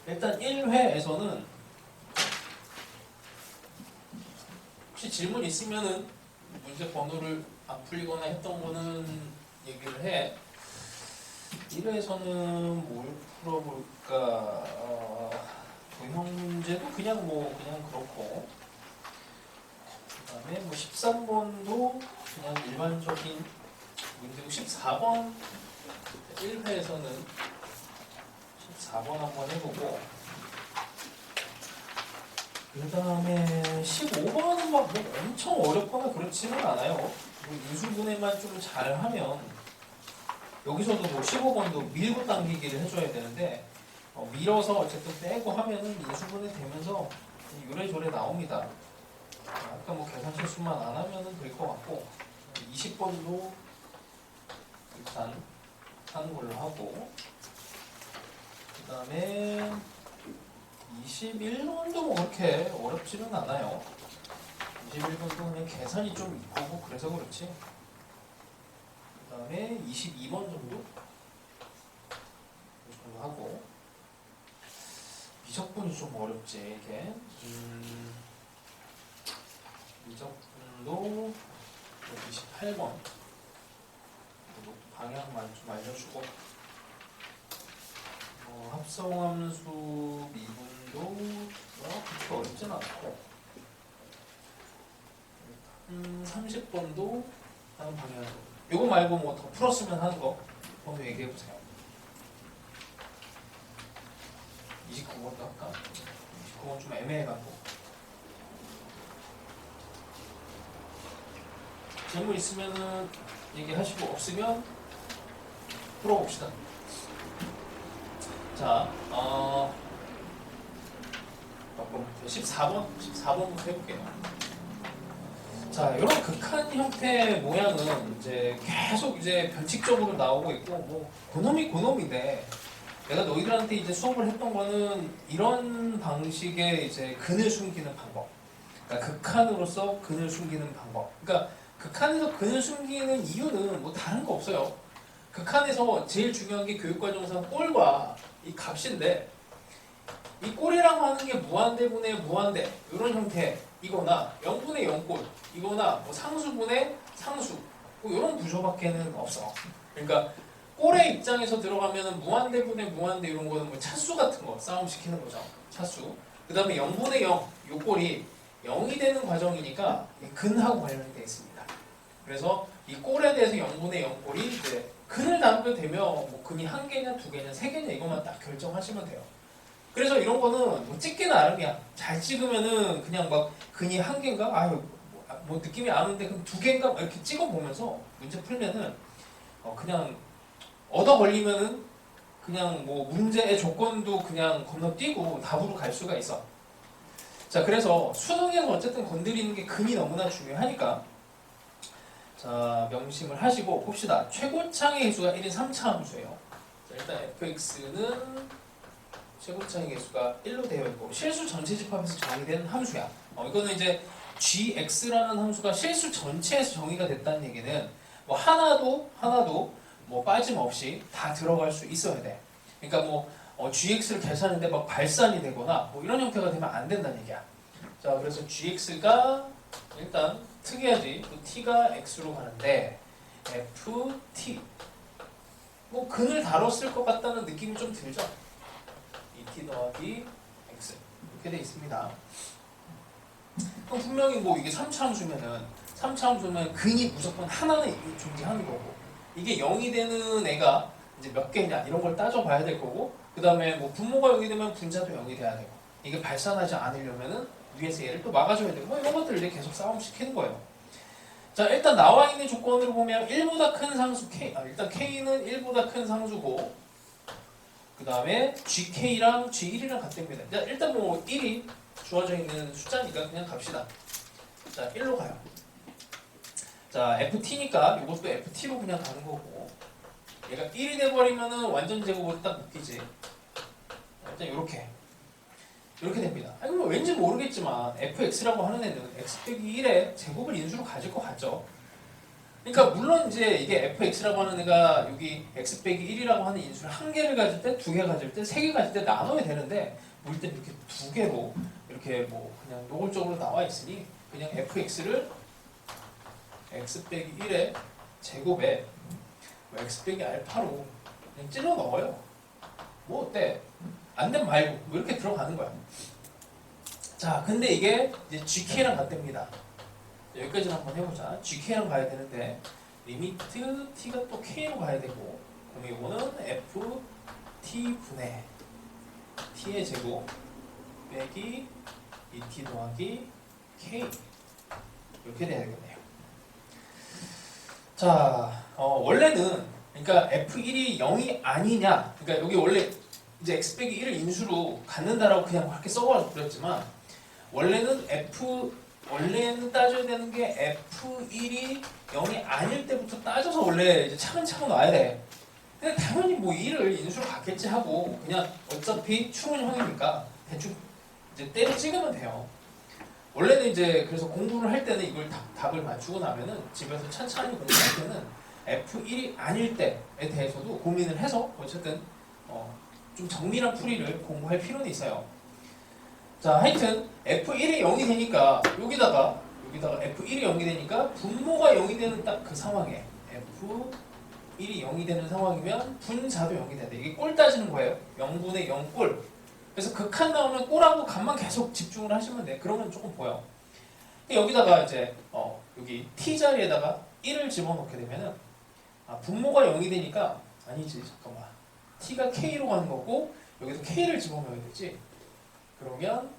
일단 1회에서는 혹시 질문 있으면은 문제 번호를 안 풀리거나 했던 거는 얘기를 해. 1회에서는 뭘 풀어볼까? 도형 문제도 그냥 그냥 그렇고, 그다음에 13번도 그냥 일반적인 문제고, 14번 1회에서는 14번 한번 해보고, 그 다음에 15번은 뭐 엄청 어렵거나 그렇지는 않아요. 뭐 인수분해만 좀 잘하면, 여기서도 15번도 밀고 당기기를 해줘야 되는데, 밀어서 어쨌든 빼고 하면은 인수분해 되면서 요래조래 나옵니다. 아까 계산 실수만 안 하면은 될 것 같고, 20번도 일단 하는 걸로 하고, 그 다음에 21번도 그렇게 어렵지는 않아요. 21번도 그냥 계산이 좀 있고 그래서 그렇지. 그 다음에 22번 정도 하고, 미적분이 좀 어렵지 이게. 미적분도 28번 방향만 좀 알려주고, 합성함수 미분도 그렇게 어렵진 않고, 30번도 하는 방향으로. 요거 말고 더 풀었으면 하는 거 한번 얘기해 보세요. 29번도 할까? 29번 좀 애매해갖고. 질문 있으면은 얘기하시고, 없으면 풀어봅시다. 자, 14번부터 해볼게요. 자, 이런 극한 형태 모양은 이제 계속 이제 변칙적으로 나오고 있고, 고놈인데, 내가 너희들한테 이제 수업을 했던 거는 이런 방식의 이제 근을 숨기는 방법. 그러니까 극한으로서 근을 숨기는 방법. 그러니까 극한에서 근을 숨기는 이유는 다른 거 없어요. 극한에서 제일 중요한 게 교육과정상 꼴과 이 값인데, 이 꼴이라고 하는 게 무한대분의 무한대 이런 형태이거나 0분의 0꼴 이거나 상수분의 상수 이런 구조밖에는 없어. 그러니까 꼴의 입장에서 들어가면은 무한대분의 무한대 이런 거는 차수 같은 거 싸움 시키는 거죠. 차수. 그 다음에 0분의 0 이 꼴이 0이 되는 과정이니까 근하고 관련이 되어 있습니다. 그래서 이 꼴에 대해서 0분의 0 꼴이 이제 근을 나누게 되면 근이 1개냐 2개냐 3개냐 이것만 딱 결정하시면 돼요. 그래서 이런 거는 찍기 나름이야. 잘 찍으면은 그냥 근이 1개인가? 느낌이 안 오는데 그럼 2개인가? 이렇게 찍어보면서 문제 풀면은 그냥 얻어 걸리면은 그냥 문제의 조건도 그냥 건너뛰고 답으로 갈 수가 있어. 자, 그래서 수능에서 어쨌든 건드리는 게 근이 너무나 중요하니까, 자, 명심을 하시고 봅시다. 최고창의 개수가 1인 3차 함수예요. 자, 일단 fx는 최고창의 개수가 1로 되어 있고 실수 전체 집합에서 정의된 함수야. 이거는 이제 gx라는 함수가 실수 전체에서 정의가 됐다는 얘기는 하나도 빠짐없이 다 들어갈 수 있어야 돼. 그러니까 gx를 계산하는데 발산이 되거나 이런 형태가 되면 안 된다는 얘기야. 자, 그래서 gx가 일단 특이하지. t가 x로 가는데 ft 근을 다뤘을 것 같다는 느낌이 좀 들죠. t 더하기 x 이렇게 돼 있습니다. 그럼 분명히 이게 3차 함수면 근이 무조건 하나는 존재하는 거고, 이게 0이 되는 애가 이제 몇 개냐 이런 걸 따져봐야 될 거고, 그 다음에 분모가 0이 되면 분자도 0이 돼야 되고, 이게 발산하지 않으려면은 위에서 얘를 또 막아줘야 되고, 이런 것들을 이제 계속 싸움 시키는 거예요. 자, 일단 나와 있는 조건으로 보면 1보다 큰 상수 k, 일단 k는 1보다 큰 상수고, 그 다음에 gk랑 g1이랑 같답니다. 일단 1이 주어져 있는 숫자니까 그냥 갑시다. 자, 1로 가요. 자, ft니까 이것도 ft로 그냥 가는 거고, 얘가 1이 돼버리면은 완전 제곱으로 딱 묶이지. 일단 이렇게 됩니다. 왠지 모르겠지만 fx라고 하는 애는 x 빼기 1의 제곱을 인수로 가질 것 같죠. 그러니까 물론 이제 이게 fx라고 하는 애가 여기 x 빼기 1이라고 하는 인수를 한 개를 가질 때, 두 개 가질 때, 세 개 가질 때 나눠야 되는데 뭐 일단 이렇게 두 개로 이렇게 뭐 그냥 노골적으로 나와 있으니 그냥 fx를 x 빼기 1의 제곱에 뭐 x 빼기 알파로 그냥 찔러 넣어요. 뭐 어때? 안 되면 말고 뭐 이렇게 들어가는 거야. 자, 근데 이게 이제 gk랑 같답니다. 여기까지는 한번 해보자. gk랑 가야 되는데 리미트 t가 또 k로 가야 되고, 그럼 이거는 f t 분의 t의 제곱 빼기 2t 더하기 k 이렇게 돼야 되겠네요. 자, 원래는 그러니까 f1이 0이 아니냐, 그러니까 여기 원래 이제 x 빼기 1을 인수로 갖는다라고 그냥 그렇게 써버렸지만 원래는 따져야 되는 게 f1이 0이 아닐 때부터 따져서 원래 이제 차근차근 와야 돼. 근데 당연히 뭐 1을 인수로 갖겠지 하고 그냥 어차피 추론형이니까 대충 이제 때려 찍으면 돼요. 원래는 이제 그래서 공부를 할 때는 이걸 답을 맞추고 나면은 집에서 천천히 공부할 때는 f1이 아닐 때에 대해서도 고민을 해서 어쨌든 좀 정밀한 풀이를 공부할 필요는 있어요. 자, 하여튼 f1이 0이 되니까 여기다가 f1이 0이 되니까 분모가 0이 되는 딱 그 상황에 f1이 0이 되는 상황이면 분자도 0이 된다. 이게 꼴 따지는 거예요. 0분의 0꼴. 그래서 극한 나오면 꼴하고 값만 계속 집중을 하시면 돼. 그러면 조금 보여. 여기다가 이제 여기 t 자리에다가 1을 집어넣게 되면은 분모가 0이 되니까 아니지, 잠깐만. t가 k로 가는 거고 여기서 k를 집어넣어야 되지. 그러면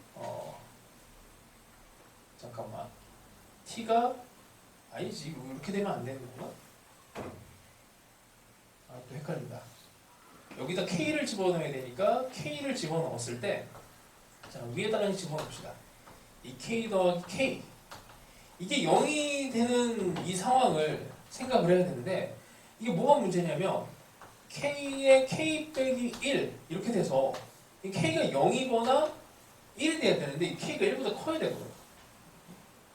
잠깐만, t가 아니지, 이렇게 되면 안 되는 건가? 또 헷갈린다. 여기다 k를 집어넣어야 되니까 k를 집어넣었을 때, 자, 위에다가 집어넣읍시다. 이 k 더하기 k, 이게 0이 되는 이 상황을 생각을 해야 되는데, 이게 뭐가 문제냐면 k의 k 빼기 1 이렇게 돼서 이 k가 0이거나 1이 돼야 되는데 이 k가 1보다 커야 되거든요.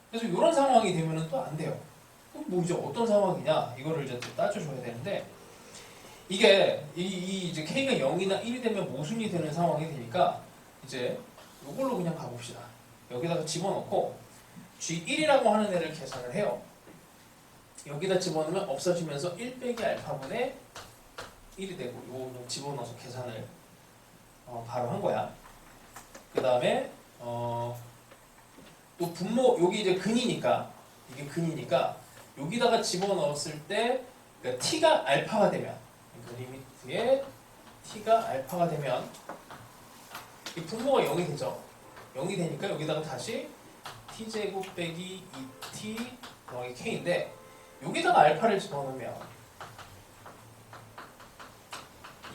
그래서 이런 상황이 되면은 또 안 돼요. 그럼 뭐 이제 어떤 상황이냐, 이거를 이제 또 따져줘야 되는데, 이게 이제 k가 0이나 1이 되면 모순이 되는 상황이 되니까 이제 이걸로 그냥 가봅시다. 여기다가 집어넣고 g1이라고 하는 애를 계산을 해요. 여기다 집어넣으면 없어지면서 1 빼기 알파분의 1이 되고, 이거 집어넣어서 계산을 바로 한 거야. 그 다음에 또 분모, 여기 이제 근이니까, 이게 근이니까 여기다가 집어넣었을 때 그러니까 t가 알파가 되면, 그러니까 리미트에 t가 알파가 되면 이 분모가 0이 되죠. 0이 되니까 여기다가 다시 t제곱 빼기 2t 더하기 k인데, 여기다가 알파를 집어넣으면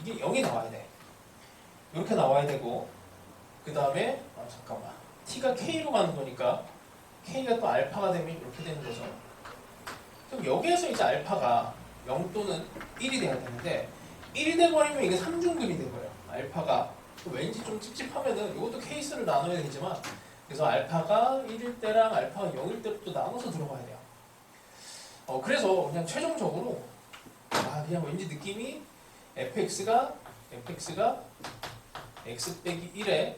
이게 0이 나와야 돼. 이렇게 나와야 되고, 그 다음에 잠깐만, t가 k로 가는 거니까 k가 또 알파가 되면 이렇게 되는 거죠. 그럼 여기에서 이제 알파가 0 또는 1이 돼야 되는데 1이 돼버리면 이게 3중근이 돼버려요. 알파가 왠지 좀 찝찝하면은 이것도 케이스를 나눠야 되지만, 그래서 알파가 1일 때랑 알파가 0일 때로 또 나눠서 들어가야 돼요. 그래서 그냥 최종적으로 그냥 왠지 느낌이 fx가 x 빼기 1의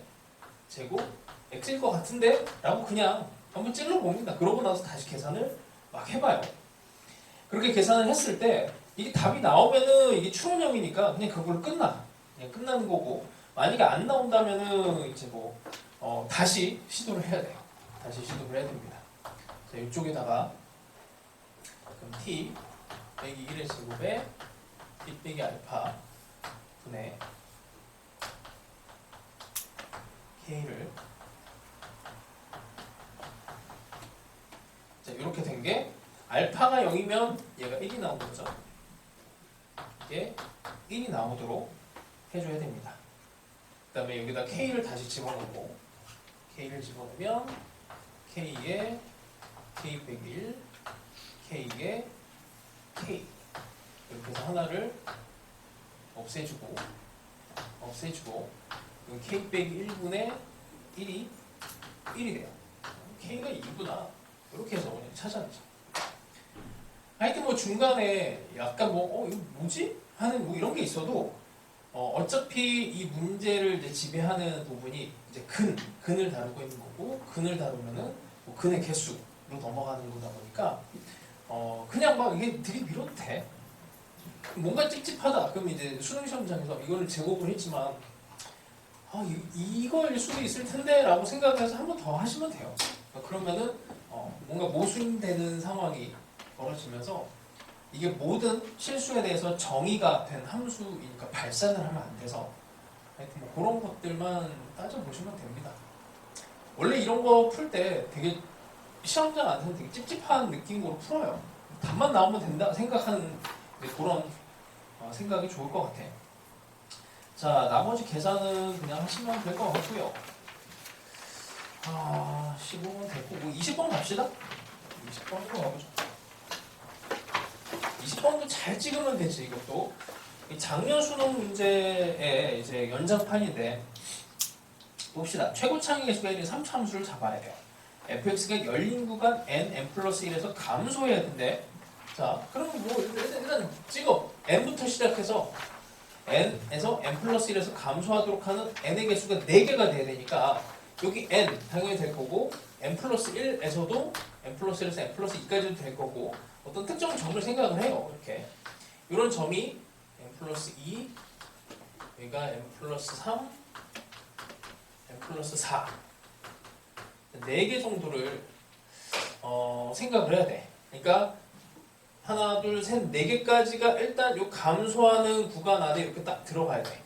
제곱 x일 것 같은데? 라고 그냥 한번 찔러봅니다. 그러고 나서 다시 계산을 막 해봐요. 그렇게 계산을 했을 때 이게 답이 나오면은 이게 추론형이니까 그냥 그걸로 그냥 끝나는 거고, 만약에 안 나온다면은 이제 다시 시도를 해야 돼요. 다시 시도를 해야 됩니다. 자, 이쪽에다가 그럼 t 빼기 1의 제곱에 t 빼기 알파 분의 k를, 자, 이렇게 된 게 알파가 0이면 얘가 1이 나온 거죠. 이게 1이 나오도록 해줘야 됩니다. 그 다음에 여기다 k를 다시 집어넣고, k를 집어넣으면 k에 k 빼기 1, k에 k, 이렇게 해서 하나를 없애주고 k 빼기 1분의 1이 돼요. k가 2구나. 이렇게 해서 그냥 찾아내죠. 하여튼 뭐 중간에 약간 뭐 이거 뭐지? 하는 뭐 이런 게 있어도 어차피 이 문제를 이제 지배하는 부분이 이제 근을 다루고 있는 거고, 근을 다루면은 뭐 근의 개수로 넘어가는 거다 보니까 그냥 막 이게 들이밀어도 돼. 뭔가 찝찝하다. 그럼 이제 수능 시험장에서 이거를 제곱을 했지만 이걸 수도 있을 텐데 라고 생각해서 한 번 더 하시면 돼요. 그러면은 뭔가 모순되는 상황이 벌어지면서 이게 모든 실수에 대해서 정의가 된 함수이니까 발산을 하면 안 돼서 하여튼 뭐 그런 것들만 따져보시면 됩니다. 원래 이런 거 풀 때 되게 시험장 안에서 되게 찝찝한 느낌으로 풀어요. 답만 나오면 된다 생각하는 그런 생각이 좋을 것 같아. 자, 나머지 계산은 그냥 하시면 될 것 같고요. 15번 됐고, 뭐 20번 갑시다. 20번으로 가보죠. 20번도 잘 찍으면 되지, 이것도. 작년 수능 문제의 이제 연장판인데, 봅시다. 최고 창의 개수가 있는 3차함수를 잡아야 돼요. fx가 열린 구간 n 플러스 1에서 감소해야 되는데, 자, 그럼 뭐 일단 찍어. n부터 시작해서 n에서 n 플러스 1에서 감소하도록 하는 n의 개수가 4개가 돼야 되니까 여기 n 당연히 될 거고 n 플러스 1에서도 n 플러스 1에서 n 플러스 2까지도 될 거고 어떤 특정 점을 생각을 해요. 이렇게 이런 점이 n 플러스 2 여기가 n 플러스 3 n 플러스 4 4개 정도를 생각을 해야 돼. 그러니까 하나, 둘, 셋, 4개까지가 일단 요 감소하는 구간 안에 이렇게 딱 들어가야 돼.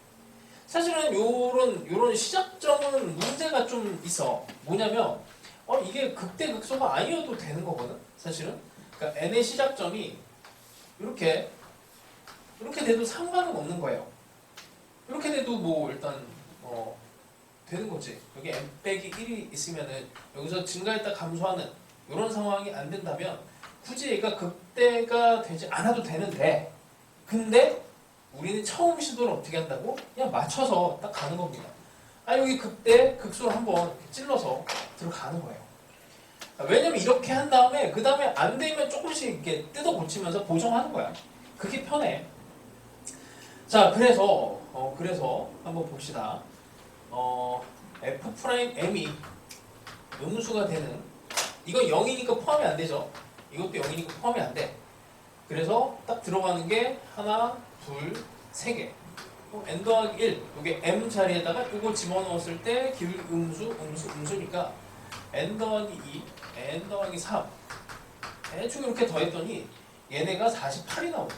사실은 요런 시작점은 문제가 좀 있어. 뭐냐면, 이게 극대극소가 아니어도 되는 거거든, 사실은. 그러니까 n의 시작점이 이렇게 돼도 상관은 없는 거예요. 이렇게 돼도 뭐 일단, 되는 거지. 여기 n 빼기 1이 있으면은 여기서 증가했다 감소하는 이런 상황이 안 된다면 굳이 얘가 극대가 되지 않아도 되는데 근데 우리는 처음 시도를 어떻게 한다고? 그냥 맞춰서 딱 가는 겁니다. 여기 극대, 극소를 한번 찔러서 들어가는 거예요. 왜냐면 이렇게 한 다음에 그 다음에 안 되면 조금씩 이렇게 뜯어 고치면서 보정하는 거야. 그게 편해. 자, 그래서 한번 봅시다. F'M이 음수가 되는 이건 0이니까 포함이 안 되죠. 이것도 0이니까 포함이 안 돼. 그래서 딱 들어가는 게 하나, 둘, 세 개. n 더하기 1, 이게 m 자리에다가 이거 집어넣었을 때 기울기 음수니까 n 더하기 2, n 더하기 3 대충 이렇게 더했더니 얘네가 48이 나오고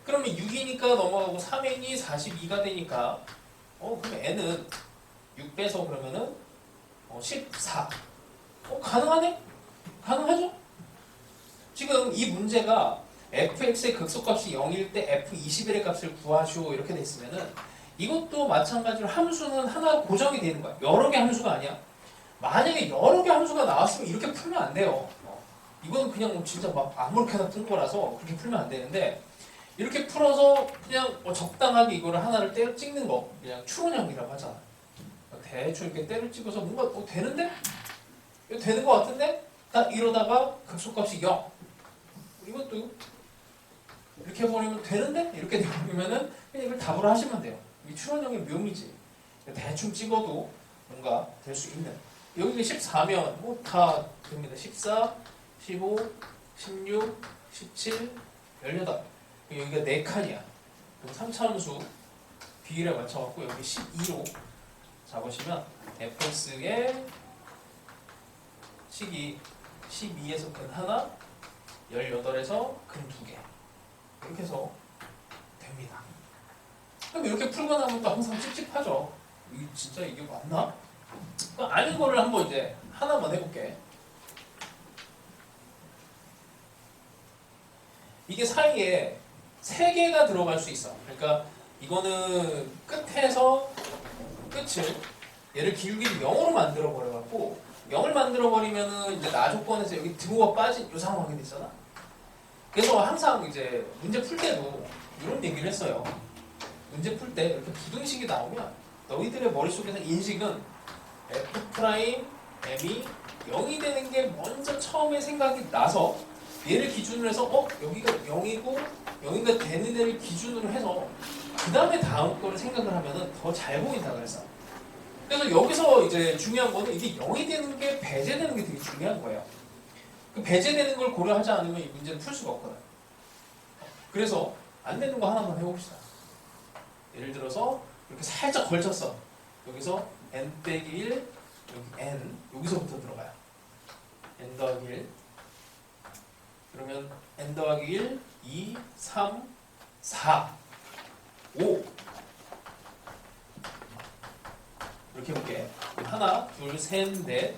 그러면 6이니까 넘어가고 3n이 42가 되니까 그럼 n은 6 빼서 그러면은 14 가능하네? 가능하죠? 지금 이 문제가 fx의 극소값이 0일 때 f21의 값을 구하시오 이렇게 됐으면은 이것도 마찬가지로 함수는 하나 고정이 되는 거야. 여러 개 함수가 아니야. 만약에 여러 개 함수가 나왔으면 이렇게 풀면 안 돼요. 이건 그냥 진짜 막 아무렇게나 푼 거라서 그렇게 풀면 안 되는데 이렇게 풀어서 그냥 적당하게 이거를 하나를 때려 찍는 거 그냥 추론형이라고 하잖아. 대충 이렇게 때려 찍어서 뭔가 되는데? 이거 되는 거 같은데? 딱 이러다가 극소값이 0 이것도 이렇게 해버리면 되는데? 이렇게 되버리면은 그냥 이걸 답으로 하시면 돼요. 이 추론형의 묘미지. 대충 찍어도 뭔가 될 수 있는. 여기 14면 뭐 다 됩니다. 14, 15, 16, 17, 18. 여기가 4칸이야. 그럼 3차함수 비율에 맞춰갖고 여기 12로 잡으시면 fx의 식이 12에서 근 하나, 18에서 근 2개 이렇게 해서 됩니다. 그럼 이렇게 풀고 나면 또 항상 찝찝하죠. 진짜 이게 맞나? 그럼 아는 거를 한번 이제 하나만 해볼게. 이게 사이에 3개가 들어갈 수 있어. 그러니까 이거는 끝에서 끝을 얘를 기울기를 0으로 만들어 버려갖고 0을 만들어 버리면은 이제 나조건에서 여기 드로가 빠진 이 상황이 되잖아. 그래서 항상 이제 문제 풀 때도 이런 얘기를 했어요. 문제 풀 때 이렇게 부등식이 나오면 너희들의 머릿속에서 인식은 F'M이 0이 되는 게 먼저 처음에 생각이 나서 얘를 기준으로 해서 여기가 0이고 0이가 되는 애를 기준으로 해서 그 다음에 다음 거를 생각을 하면은 더 잘 보인다 그랬어. 그래서 여기서 이제 중요한 거는 이게 0이 되는 게 배제되는 게 되게 중요한 거예요. 그 배제되는 걸 고려하지 않으면 이 문제는 풀 수가 없거든. 그래서 안 되는 거 하나만 해봅시다. 예를 들어서 이렇게 살짝 걸쳤어. 여기서 n 빼기 1, 여기 n, 여기서부터 들어가요. n 더하기 1. 그러면 n 더하기 1, 2, 3, 4, 5. 이렇게 해볼게. 하나, 둘, 셋, 넷.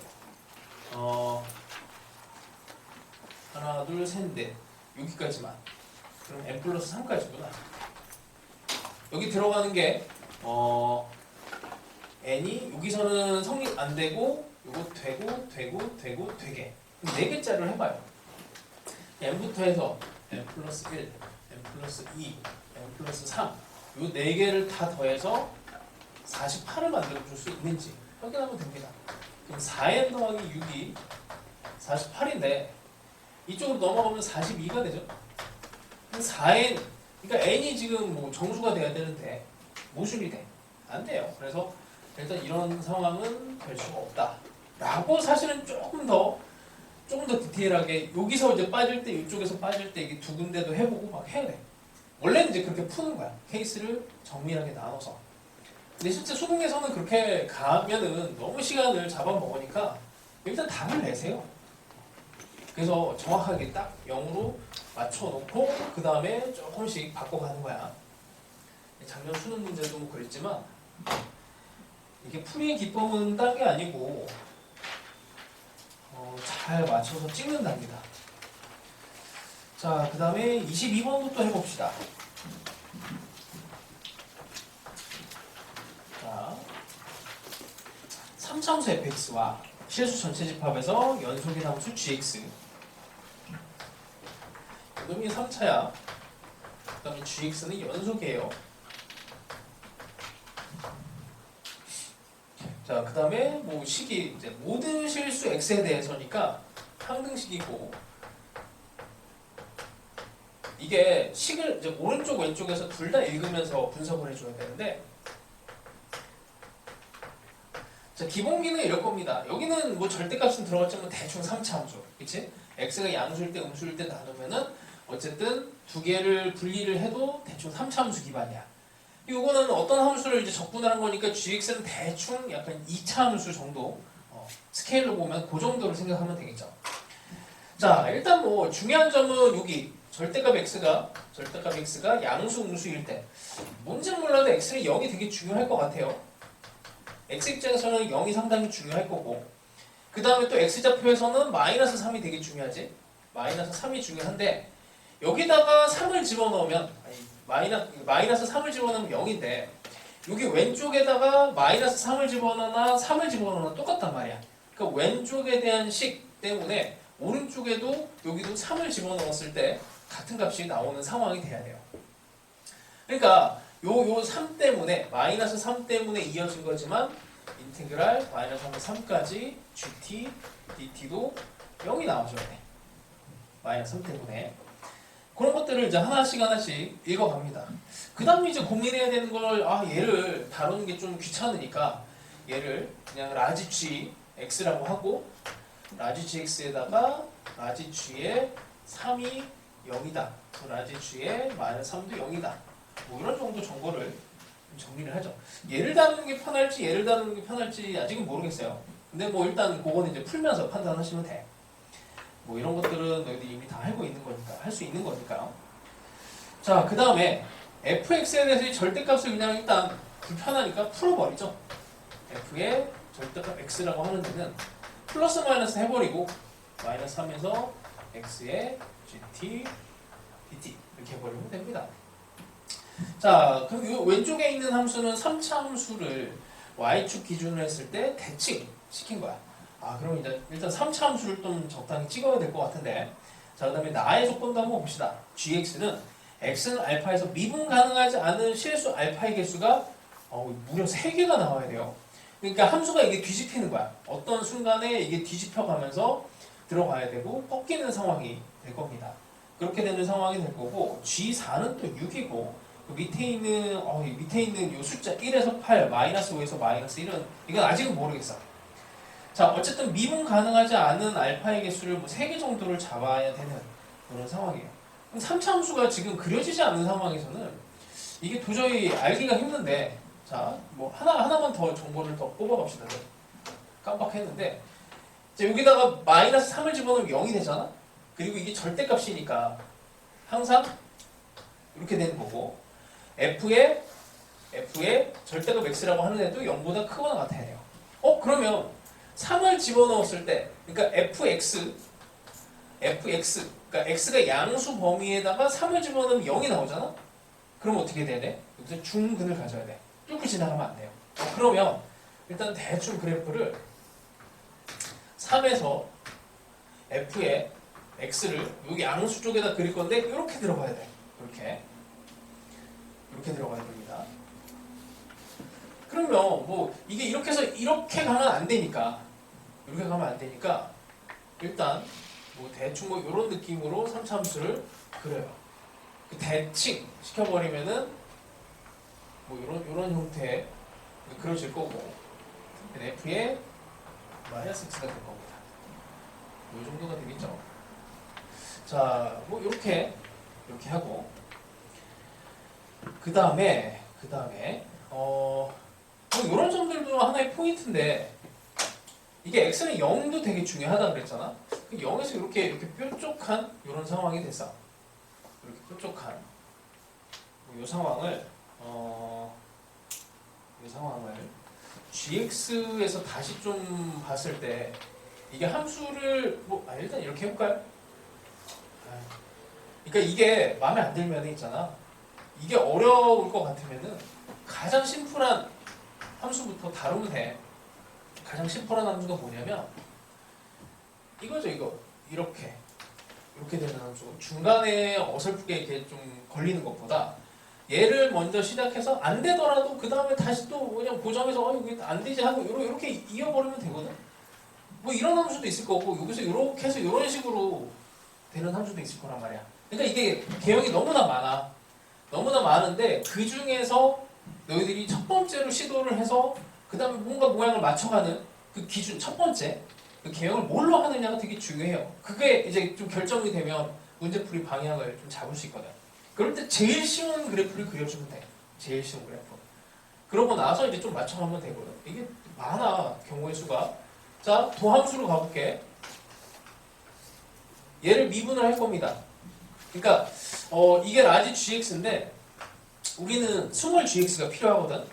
하나, 둘, 셋, 넷. 여기까지만. 그럼 n 플러스 3까지구나. 여기 들어가는 게 n이 여기서는 성립 안 되고 요거 되고 되게 4개짜리를 해봐요. n부터 해서 n 플러스 1, n 플러스 2, n 플러스 3 요 4개를 다 더해서 48을 만들어줄 수 있는지 확인하면 됩니다. 그럼 4n 더하기 6이 48인데 이쪽으로 넘어가면 42가 되죠. 4n, 그러니까 n이 지금 뭐 정수가 돼야 되는데 모순이 돼. 안 돼요. 그래서 일단 이런 상황은 될 수가 없다. 라고 사실은 조금 더 디테일하게 여기서 이제 빠질 때 이쪽에서 빠질 때 이게 두 군데도 해보고 막 해야 돼. 원래는 이제 그렇게 푸는 거야. 케이스를 정밀하게 나눠서. 근데 실제 수능에서는 그렇게 가면은 너무 시간을 잡아먹으니까 일단 답을 내세요. 그래서 정확하게 딱 0으로 맞춰놓고 그 다음에 조금씩 바꿔가는 거야. 작년 수능 문제도 뭐 그랬지만 이게 풀이의 기법은 딴 게 아니고 잘 맞춰서 찍는답니다. 자, 그 다음에 22번부터 해봅시다. 자, 3차함수 fx와 실수 전체 집합에서 연속의 함수 gx. 이놈이 3차야. 그 다음에 gx는 연속이에요. 자, 그 다음에 뭐 식이 이제 모든 실수 x에 대해서니까 항등식이고, 이게 식을 이제 오른쪽 왼쪽에서 둘 다 읽으면서 분석을 해줘야 되는데, 자, 기본기는 이럴 겁니다. 여기는 뭐 절대값은 들어갔지만 대충 3차 함수, 그치? x가 양수일 때 음수일 때 나누면은 어쨌든 두 개를 분리를 해도 대충 3차 함수 기반이야. 이거는 어떤 함수를 이제 적분을 한 거니까 gx는 대충 약간 2차 함수 정도, 스케일로 보면 그 정도로 생각하면 되겠죠. 자, 일단 뭐 중요한 점은 여기 절대값 x가 양수 음수일 때, 뭔지는 몰라도 x는 0이 되게 중요할 것 같아요. x 입장에서는 0이 상당히 중요할 거고, 그 다음에 또 x좌표에서는 마이너스 3이 되게 중요하지. 마이너스 3이 중요한데 여기다가 3을 집어넣으면, 마이너스 3을 집어넣으면 0인데 여기 왼쪽에다가 마이너스 3을 집어넣으나 3을 집어넣으나 똑같단 말이야. 그러니까 왼쪽에 대한 식 때문에 오른쪽에도 여기도 3을 집어넣었을 때 같은 값이 나오는 상황이 돼야 돼요. 그러니까 요 3 때문에, 마이너스 3 때문에 이어진 거지만 인테그랄 마이너스 3까지 gt, dt도 0이 나와줘야 돼. 마이너스 3 때문에. 그런 것들을 이제 하나씩 읽어갑니다. 그 다음에 이제 고민해야 되는 걸, 얘를 다루는 게 좀 귀찮으니까 얘를 그냥 라지 g x라고 하고, 라지 gx에다가 라지 g의 3이 0이다. 라지 g의 마이너스 3도 0이다. 뭐 이런 정도 정보를 정리를 하죠. 얘를 다루는 게 편할지 얘를 다루는 게 편할지 아직은 모르겠어요. 근데 뭐 일단 그거는 이제 풀면서 판단하시면 돼. 뭐 이런 것들은 너희들이 이미 다 알고 있는 거니까, 할 수 있는 거니까요. 자, 그 다음에 fx에 대해서 절대값을 그냥 일단 불편하니까 풀어버리죠. f의 절대값 x라고 하는 데는 플러스 마이너스 해버리고 마이너스 3에서 x의 gt, dt 이렇게 해버리면 됩니다. 자, 그럼 이 왼쪽에 있는 함수는 3차 함수를 y축 기준으로 했을 때 대칭 시킨 거야. 그럼 이제 일단 3차 함수를 좀 적당히 찍어야 될 것 같은데, 자, 그 다음에 나의 조건도 한번 봅시다. gx는 x는 알파에서 미분 가능하지 않은 실수 알파의 개수가 무려 3개가 나와야 돼요. 그러니까 함수가 이게 뒤집히는 거야. 어떤 순간에 이게 뒤집혀가면서 들어가야 되고 꺾이는 상황이 될 겁니다. 그렇게 되는 상황이 될 거고 G4는 또 6이고 그 밑에 있는 요 숫자 1에서 8, 마이너스 5에서 마이너스 1은 이건 아직은 모르겠어. 자, 어쨌든 미분 가능하지 않은 알파의 개수를 뭐 3개 정도를 잡아야 되는 그런 상황이에요. 그럼 3차 함수가 지금 그려지지 않는 상황에서는 이게 도저히 알기가 힘든데, 자, 뭐 하나만 더 정보를 더 뽑아봅시다. 깜빡했는데, 자, 여기다가 마이너스 3을 집어넣으면 0이 되잖아? 그리고 이게 절대값이니까 항상 이렇게 되는 거고, F의 절대값 X라고 하는 애도 0보다 크거나 같아야 돼요. 그러면 3을 집어넣었을 때, 그러니까 fx, 그러니까 x가 양수 범위에다가 3을 집어넣으면 0이 나오잖아? 그럼 어떻게 돼야 돼? 여기서 중근을 가져야 돼. 뚫고 지나가면 안 돼요. 그러면 일단 대충 그래프를 3에서 f의 x를 여기 양수 쪽에다 그릴 건데 이렇게 들어가야 돼. 이렇게 들어가야 됩니다. 그러면 뭐 이게 이렇게 해서 이렇게 가면 안 되니까 일단 뭐 대충 뭐 이런 느낌으로 3차 함수를 그려요. 그 대칭 시켜버리면은 뭐 이런 형태 그려질 거고 f의 마이너스 x가 될 겁니다. 이 정도가 되겠죠. 자, 뭐 이렇게 하고 그 다음에 이런 점들도 하나의 포인트인데 이게 x는 0도 되게 중요하다 그랬잖아. 0에서 이렇게 뾰족한 이런 상황이 됐어. 이렇게 뾰족한 이 상황을 gx에서 다시 좀 봤을 때 이게 함수를 일단 이렇게 해볼까요? 그러니까 이게 마음에 안 들면 있잖아. 이게 어려울 것 같으면은 가장 심플한 함수부터 다루면 돼. 가장 심플한 함수가 뭐냐면 이거죠. 이렇게 되는 함수. 중간에 어설프게 이렇게 좀 걸리는 것보다 얘를 먼저 시작해서 안 되더라도 그 다음에 다시 또 그냥 고정해서 이게 안 되지 하고 이렇게 이어버리면 되거든. 뭐 이런 함수도 있을 거고 여기서 이렇게 해서 이런 식으로 되는 함수도 있을 거란 말이야. 그러니까 이게 개형이 너무나 많은데 그 중에서 너희들이 첫 번째로 시도를 해서 그 다음에 뭔가 모양을 맞춰가는 그 기준 첫 번째 그 개형을 뭘로 하느냐가 되게 중요해요. 그게 이제 좀 결정이 되면 문제풀이 방향을 좀 잡을 수 있거든. 그럴 때 제일 쉬운 그래프를 그려주면 돼. 제일 쉬운 그래프. 그러고 나서 이제 좀 맞춰가면 되거든. 이게 많아 경우의 수가. 자, 도함수로 가볼게. 얘를 미분을 할 겁니다. 그러니까 이게 라지 gx인데 우리는 스몰 gx가 필요하거든.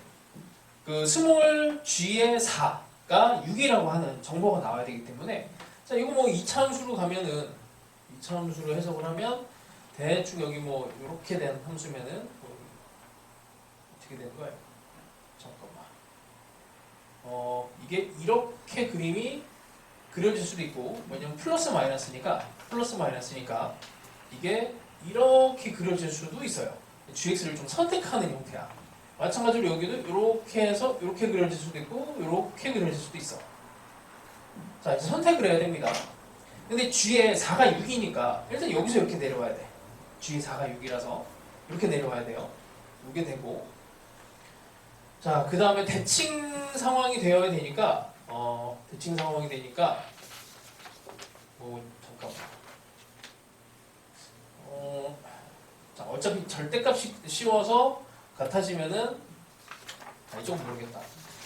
그 스몰 g의 4가 6이라고 하는 정보가 나와야 되기 때문에 자, 이거 뭐 2차 함수로 가면은 2차 함수로 해석을 하면 대충 여기 뭐 이렇게 된 함수면은 어떻게 되는 거예요? 잠깐만. 이게 이렇게 그림이 그려질 수도 있고 왜냐면 플러스 마이너스니까 이게 이렇게 그려질 수도 있어요. gx를 좀 선택하는 형태야. 마찬가지로 여기도 이렇게 해서 이렇게 그려질 수도 있고 이렇게 그려질 수도 있어. 자, 이제 선택을 해야 됩니다. 근데 g의 4가 6이니까 일단 여기서 이렇게 내려와야 돼. g의 4가 6이라서 이렇게 내려와야 돼요. 이게 되고 자, 그 다음에 대칭 상황이 되어야 되니까 잠깐만. 자, 어차피 절대값이 쉬워서 같아지면은 이쪽은 모르겠다.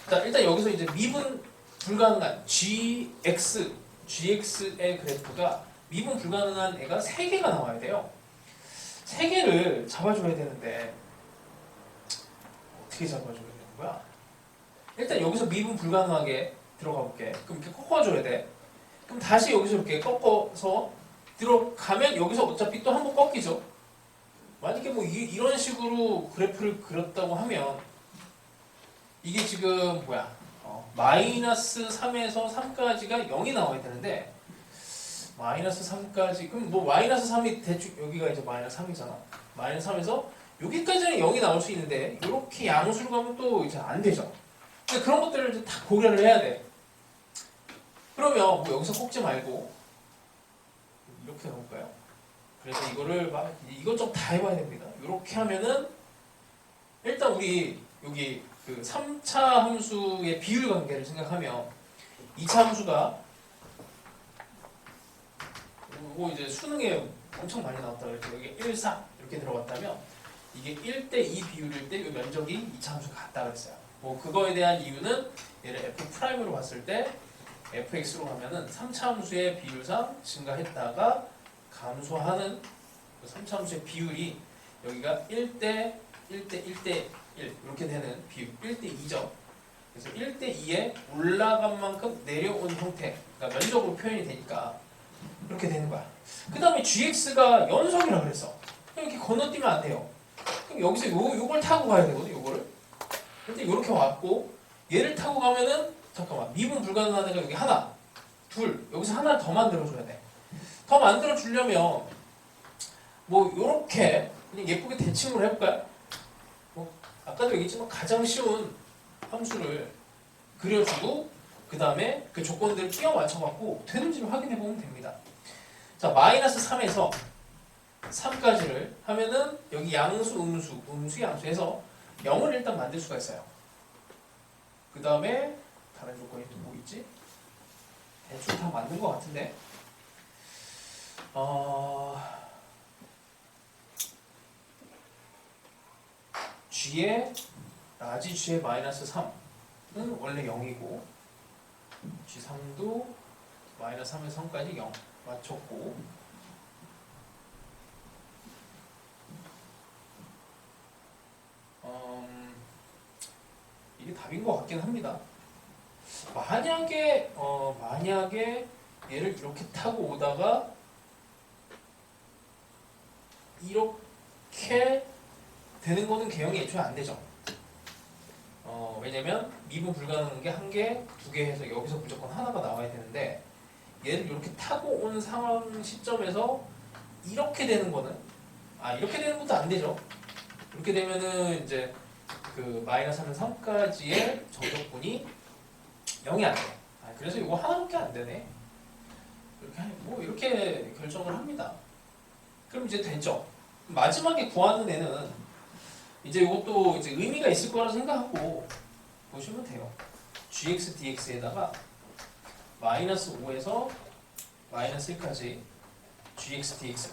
자, 일단 여기서 이제 미분 불가능한 gx의 그래프가 미분 불가능한 애가 3개가 나와야 돼요. 3개를 잡아줘야 되는데 어떻게 잡아줘야 되는 거야? 일단 여기서 미분 불가능하게 들어가 볼게. 그럼 이렇게 꺾어줘야 돼. 그럼 다시 여기서 이렇게 꺾어서 들어가면 여기서 어차피 또 한 번 꺾이죠. 만약에 뭐 이런 식으로 그래프를 그렸다고 하면 이게 지금 마이너스 3에서 3까지가 0이 나와야 되는데 마이너스 3까지 그럼 뭐 마이너스 3이 대충 여기가 이제 마이너스 3이잖아. 마이너스 3에서 여기까지는 0이 나올 수 있는데 이렇게 양수로 가면 또 이제 안 되죠. 근데 그런 것들을 이제 다 고려를 해야 돼. 그러면 뭐 여기서 꺾지 말고 이렇게 넣을까요? 그래서 이거를 막 이것저것 다 해봐야 됩니다. 이렇게 하면은 일단 우리 여기 그 3차 함수의 비율 관계를 생각하면 2차 함수가 이거 이제 수능에 엄청 많이 나왔다 그랬죠. 여기 1, 4 이렇게 들어갔다면 이게 1대 2 비율일 때 이 면적이 2차 함수가 같다 그랬어요. 뭐 그거에 대한 이유는 얘를 F'으로 봤을 때 fx로 가면은 3차 함수의 비율상 증가했다가 감소하는 그 3차 함수의 비율이 여기가 1대 1대 1대 1 이렇게 되는 비율 1대 2죠. 그래서 1대 2에 올라간 만큼 내려온 형태, 그러니까 면적으로 표현이 되니까 그렇게 되는 거야. 그 다음에 gx가 연속이라 그랬어. 이렇게 건너뛰면 안 돼요. 그럼 여기서 요걸 타고 가야 되거든, 요거를. 근데 이렇게 왔고 얘를 타고 가면은 잠깐만 미분 불가능한 애가 여기 하나, 둘, 여기서 하나 더 만들어줘야 돼. 더 만들어주려면 뭐 요렇게 그냥 예쁘게 대칭으로 해볼까요? 뭐 아까도 얘기했지만 가장 쉬운 함수를 그려주고 그 다음에 그 조건들을 끼워 맞춰갖고 되는지를 확인해보면 됩니다. 자, 마이너스 3에서 3까지를 하면은 여기 양수, 음수, 양수에서 0을 일단 만들 수가 있어요. 그 다음에 다른 조건이 또 뭐 있지? 대충 다 맞는 것 같은데 g의 라지 g의 마이너스 3은 원래 0이고 g3도 마이너스 3에서 3까지 0 맞췄고 이게 답인 것 같긴 합니다. 만약에 얘를 이렇게 타고 오다가 이렇게 되는 거는 개형이 애초에 안 되죠. 왜냐면 미분 불가능한 게 한 개, 두 개 해서 여기서 무조건 하나가 나와야 되는데 얘를 이렇게 타고 온 상황 시점에서 이렇게 되는 거는 이렇게 되는 것도 안 되죠. 이렇게 되면은 이제 그 마이너스 3까지의 정적분이 0이 안 돼. 그래서 이거 하나밖에 안 되네. 이렇게 결정을 합니다. 그럼 이제 됐죠. 마지막에 구하는 애는 이제 이것도 이제 의미가 있을 거라 생각하고 보시면 돼요. gx dx에다가 마이너스 5에서 마이너스 1까지 gx dx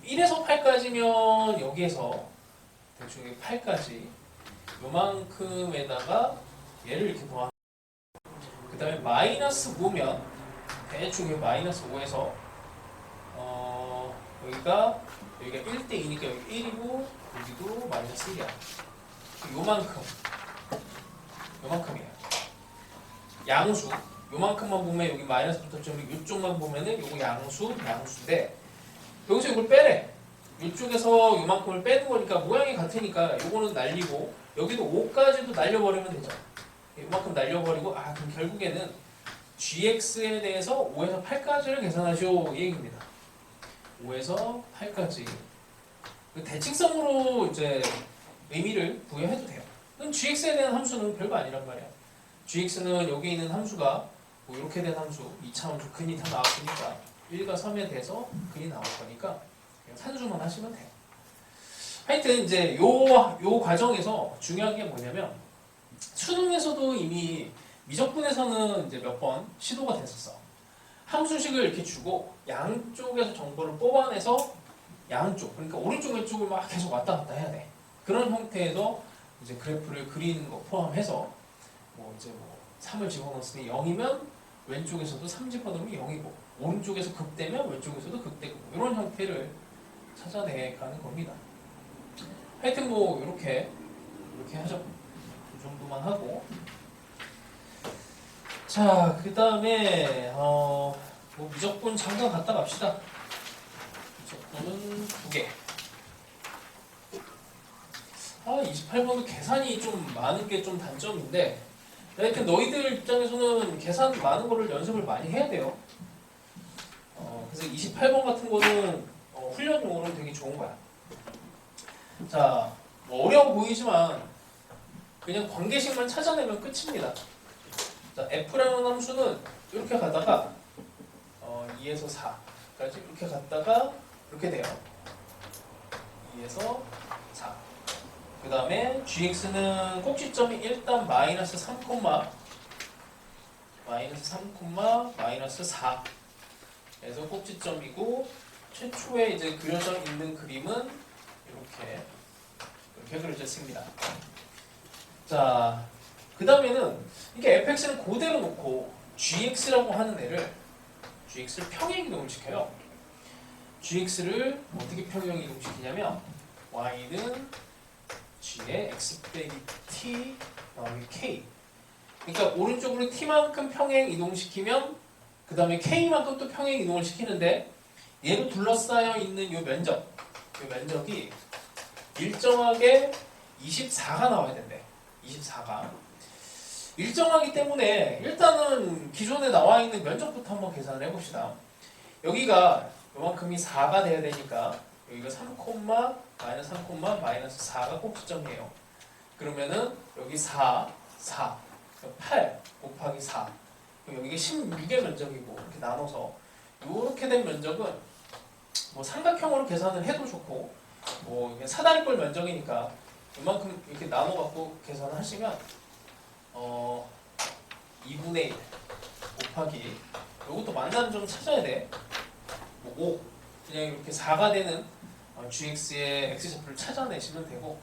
1에서 8까지면 여기에서 대충 8까지 요만큼에다가 얘를 이렇게 더하는 그 다음에 마이너스 5면 대충 마이너스 5에서 여기가 1대 2니까 여기 1이고 여기도 마이너스 1이야. 요만큼이에요. 양수 요만큼만 보면 여기 마이너스 붙었죠. 이쪽만 보면은 요거 양수인데 여기서 이걸 빼래. 이쪽에서 요만큼을 빼는 거니까 모양이 같으니까 요거는 날리고 여기도 5까지도 날려버리면 되죠. 요만큼 날려버리고 그럼 결국에는 gx에 대해서 5에서 8까지를 계산하시오 이 얘기입니다. 5에서 8까지 대칭성으로 이제 의미를 부여해도 돼요. gx에 대한 함수는 별거 아니란 말이야. gx는 여기 있는 함수가 뭐 이렇게 된 함수, 2차 함수 근이 다 나왔으니까 1과 3에 대해서 근이 나올 거니까 그냥 산수만 하시면 돼요. 하여튼 이제 요 과정에서 중요한 게 뭐냐면 수능에서도 이미 미적분에서는 이제 몇 번 시도가 됐었어. 함수식을 이렇게 주고 양쪽에서 정보를 뽑아내서 양쪽, 그러니까 오른쪽 왼쪽을 막 계속 왔다 갔다 해야 돼. 그런 형태에서 이제 그래프를 그리는 거 포함해서 뭐 이제 3을 집어넣었으니 0이면 왼쪽에서도 3 집어넣으면 0이고 오른쪽에서 극되면 왼쪽에서도 극되고 이런 형태를 찾아내가는 겁니다. 하여튼 이렇게 하죠. 이 정도만 하고 자, 그 다음에 미적분 잠깐 갔다 갑시다. 미적분은 2개. 28번도 계산이 좀 많은 게 좀 단점인데 하여튼 너희들 입장에서는 계산 많은 거를 연습을 많이 해야 돼요. 그래서 28번 같은 거는 훈련용으로 되게 좋은 거야. 자, 어려워 보이지만 그냥 관계식만 찾아내면 끝입니다. 자, f라는 함수는 이렇게 가다가 2에서 4 까지 이렇게 갔다가 이렇게 돼요. 2에서 4. 그 다음에 gx는 꼭지점이 일단 마이너스 3, 마이너스 4 에서 꼭지점이고, 최초에 이제 그려져 있는 그림은 이렇게 그려져 있습니다. 자, 그 다음에는 이게 fx를 그대로 놓고 gx라고 하는 애를 gx를 평행 이동을 시켜요. gx를 어떻게 평행 이동시키냐면 y는 g의 x 빼기 t 더하기 k. 그러니까 오른쪽으로 t만큼 평행 이동시키면 그 다음에 k만큼 또 평행 이동을 시키는데, 얘로 둘러싸여 있는 이 면적이 일정하게 24가 나와야 된대. 24가 일정하기 때문에 일단은 기존에 나와 있는 면적부터 한번 계산을 해봅시다. 여기가 요만큼이 4가 돼야 되니까 여기가 3, 마이너스 3, 마이너스 4가 꼭지점이에요. 그러면은 여기 4, 8 곱하기 4, 여기가 16의 면적이고, 이렇게 나눠서 이렇게 된 면적은 뭐 삼각형으로 계산을 해도 좋고, 뭐 사다리꼴 면적이니까 이만큼 이렇게 나눠갖고 계산을 하시면 2분의 1 곱하기, 이것도 만나는 점 찾아야 돼. 뭐 5, 그냥 이렇게 4가 되는 gx의 x좌표를 찾아내시면 되고,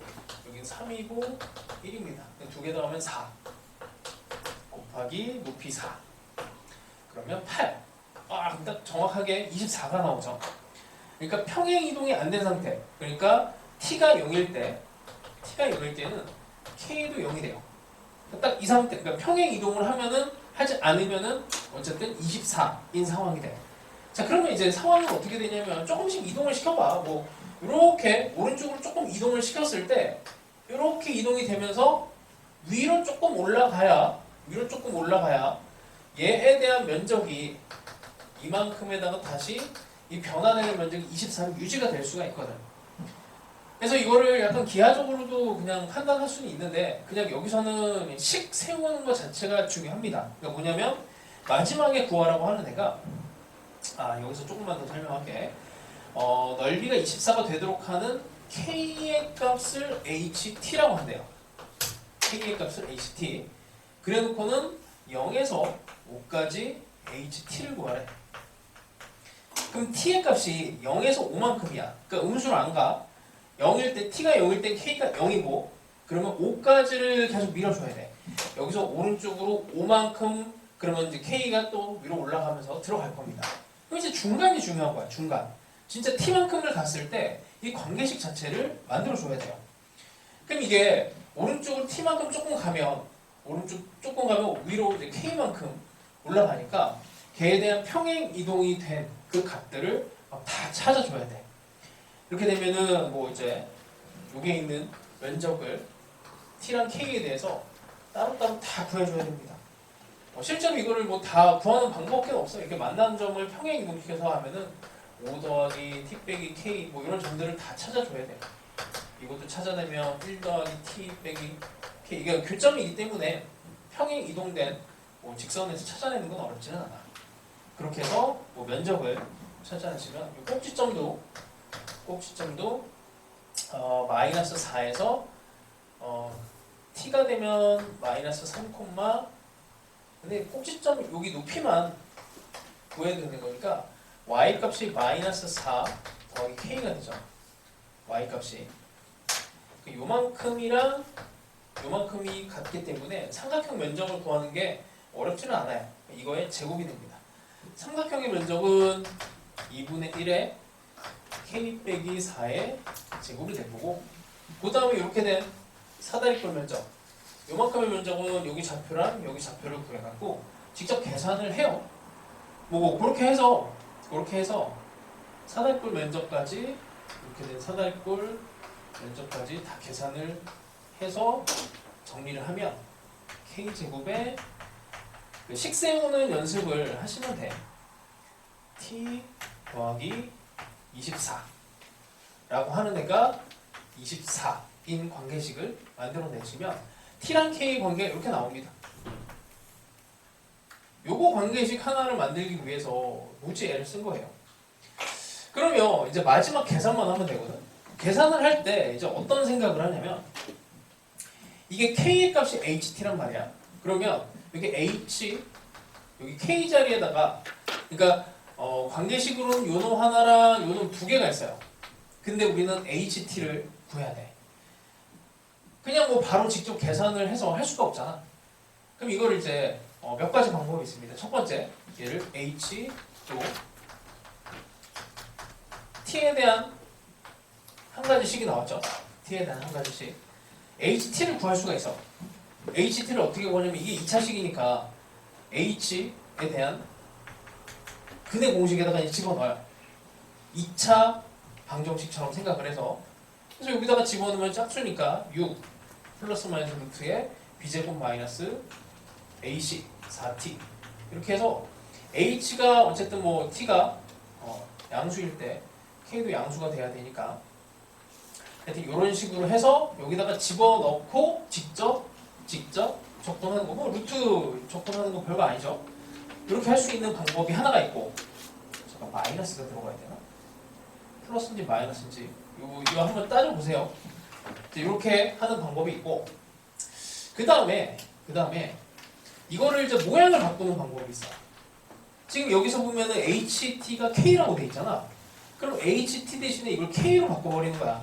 여기는 3이고 1입니다. 두 개 더하면 4 곱하기 높이 4, 그러면 8. 딱 정확하게 24가 나오죠. 그러니까 평행 이동이 안 된 상태, 그러니까 t가 0일 때는 k도 0이 돼요. 딱 이 상태, 그러니까 평행 이동을 하지 않으면은 어쨌든 24인 상황이 돼. 자, 그러면 이제 상황은 어떻게 되냐면 조금씩 이동을 시켜봐. 뭐 이렇게 오른쪽으로 조금 이동을 시켰을 때 이렇게 이동이 되면서 위로 조금 올라가야 얘에 대한 면적이 이만큼에다가 다시 이 변화되는 면적이 24로 유지가 될 수가 있거든. 그래서 이거를 약간 기하적으로도 그냥 판단할 수는 있는데, 그냥 여기서는 식 세우는 것 자체가 중요합니다. 그러니까 뭐냐면 마지막에 구하라고 하는 애가, 여기서 조금만 더 설명할게. 넓이가 24가 되도록 하는 k의 값을 ht라고 한대요. k의 값을 ht. 그래 놓고는 0에서 5까지 ht를 구하래. 그럼 t의 값이 0에서 5만큼이야. 그러니까 음수로 안 가. 0일 때, t가 0일 때 k가 0이고, 그러면 5까지를 계속 밀어줘야 돼. 여기서 오른쪽으로 5만큼, 그러면 이제 k가 또 위로 올라가면서 들어갈 겁니다. 그럼 이제 중간이 중요한 거야, 중간. 진짜 t만큼을 갔을 때 이 관계식 자체를 만들어줘야 돼요. 그럼 이게 오른쪽으로 t만큼 조금 가면 위로 이제 k만큼 올라가니까 걔에 대한 평행 이동이 된 그 값들을 다 찾아줘야 돼. 이렇게 되면은 뭐 이제 여기에 있는 면적을 t랑 k에 대해서 따로따로 다 구해줘야 됩니다. 실제로 이거를 뭐 다 구하는 방법밖에 없어요. 이렇게 만난 점을 평행 이동시켜서 하면은 5 더하기 t 빼기 k 뭐 이런 점들을 다 찾아줘야 돼요. 이것도 찾아내면 1 더하기 t 빼기 k, 이게 교점이기 때문에 평행 이동된 뭐 직선에서 찾아내는 건 어렵지는 않아. 그렇게 해서 뭐 면적을 찾아내시면 이 꼭지점도 마이너스 4에서 t가 되면 마이너스 3, 근데 꼭지점 여기 높이만 구해야 되는 거니까 y 값이 마이너스 4 더하기 k가 되죠. y 값이 요만큼이랑 요만큼이 같기 때문에 삼각형 면적을 구하는 게 어렵지는 않아요. 이거의 제곱이 됩니다. 삼각형의 면적은 2분의 1에 k 빼기 4의 제곱이 될 거고, 그 다음에 이렇게 된 사다리꼴 면적, 요만큼의 면적은 여기 좌표랑 여기 좌표를 구해갖고 직접 계산을 해요. 뭐 그렇게 해서 사다리꼴 면적까지, 이렇게 된 사다리꼴 면적까지 다 계산을 해서 정리를 하면 k제곱에 식 세우는 연습을 하시면 돼. t 더하기 24라고 하는 애가 24인 관계식을 만들어내시면 t랑 k 관계가 이렇게 나옵니다. 요거 관계식 하나를 만들기 위해서 무지 애를 쓴 거예요. 그러면 이제 마지막 계산만 하면 되거든. 계산을 할 때 이제 어떤 생각을 하냐면 이게 k의 값이 ht란 말이야. 그러면 여기 h 여기 k 자리에다가 그러니까 관계식으로는 요놈 하나랑 요놈 두 개가 있어요. 근데 우리는 ht를 구해야 돼. 그냥 뭐 바로 직접 계산을 해서 할 수가 없잖아. 그럼 이거를 이제 몇 가지 방법이 있습니다. 첫 번째, 얘를 h 또 t에 대한 한 가지씩이 나왔죠. t에 대한 한 가지씩. ht를 구할 수가 있어. ht를 어떻게 구하냐면 이게 2차식이니까 h에 대한 근의 공식에다가 이제 집어넣어요. 2차 방정식처럼 생각을 해서 그래서 여기다가 집어넣으면 짝수니까 6 플러스 마이너스 루트에 b제곱 마이너스 ac 4t 이렇게 해서 h가 어쨌든 뭐 t가 양수일 때 k도 양수가 돼야 되니까 하여튼 이런 식으로 해서 여기다가 집어넣고 직접 적분하는 거 뭐 루트 적분하는 거 별거 아니죠. 이렇게 할 수 있는 방법이 하나가 있고 잠깐 마이너스가 들어가야 되나? 플러스인지 마이너스인지 이거 한번 따져보세요. 이렇게 하는 방법이 있고 그 다음에 이거를 이제 모양을 바꾸는 방법이 있어. 지금 여기서 보면은 ht가 k라고 돼 있잖아. 그럼 ht 대신에 이걸 k로 바꿔버리는 거야.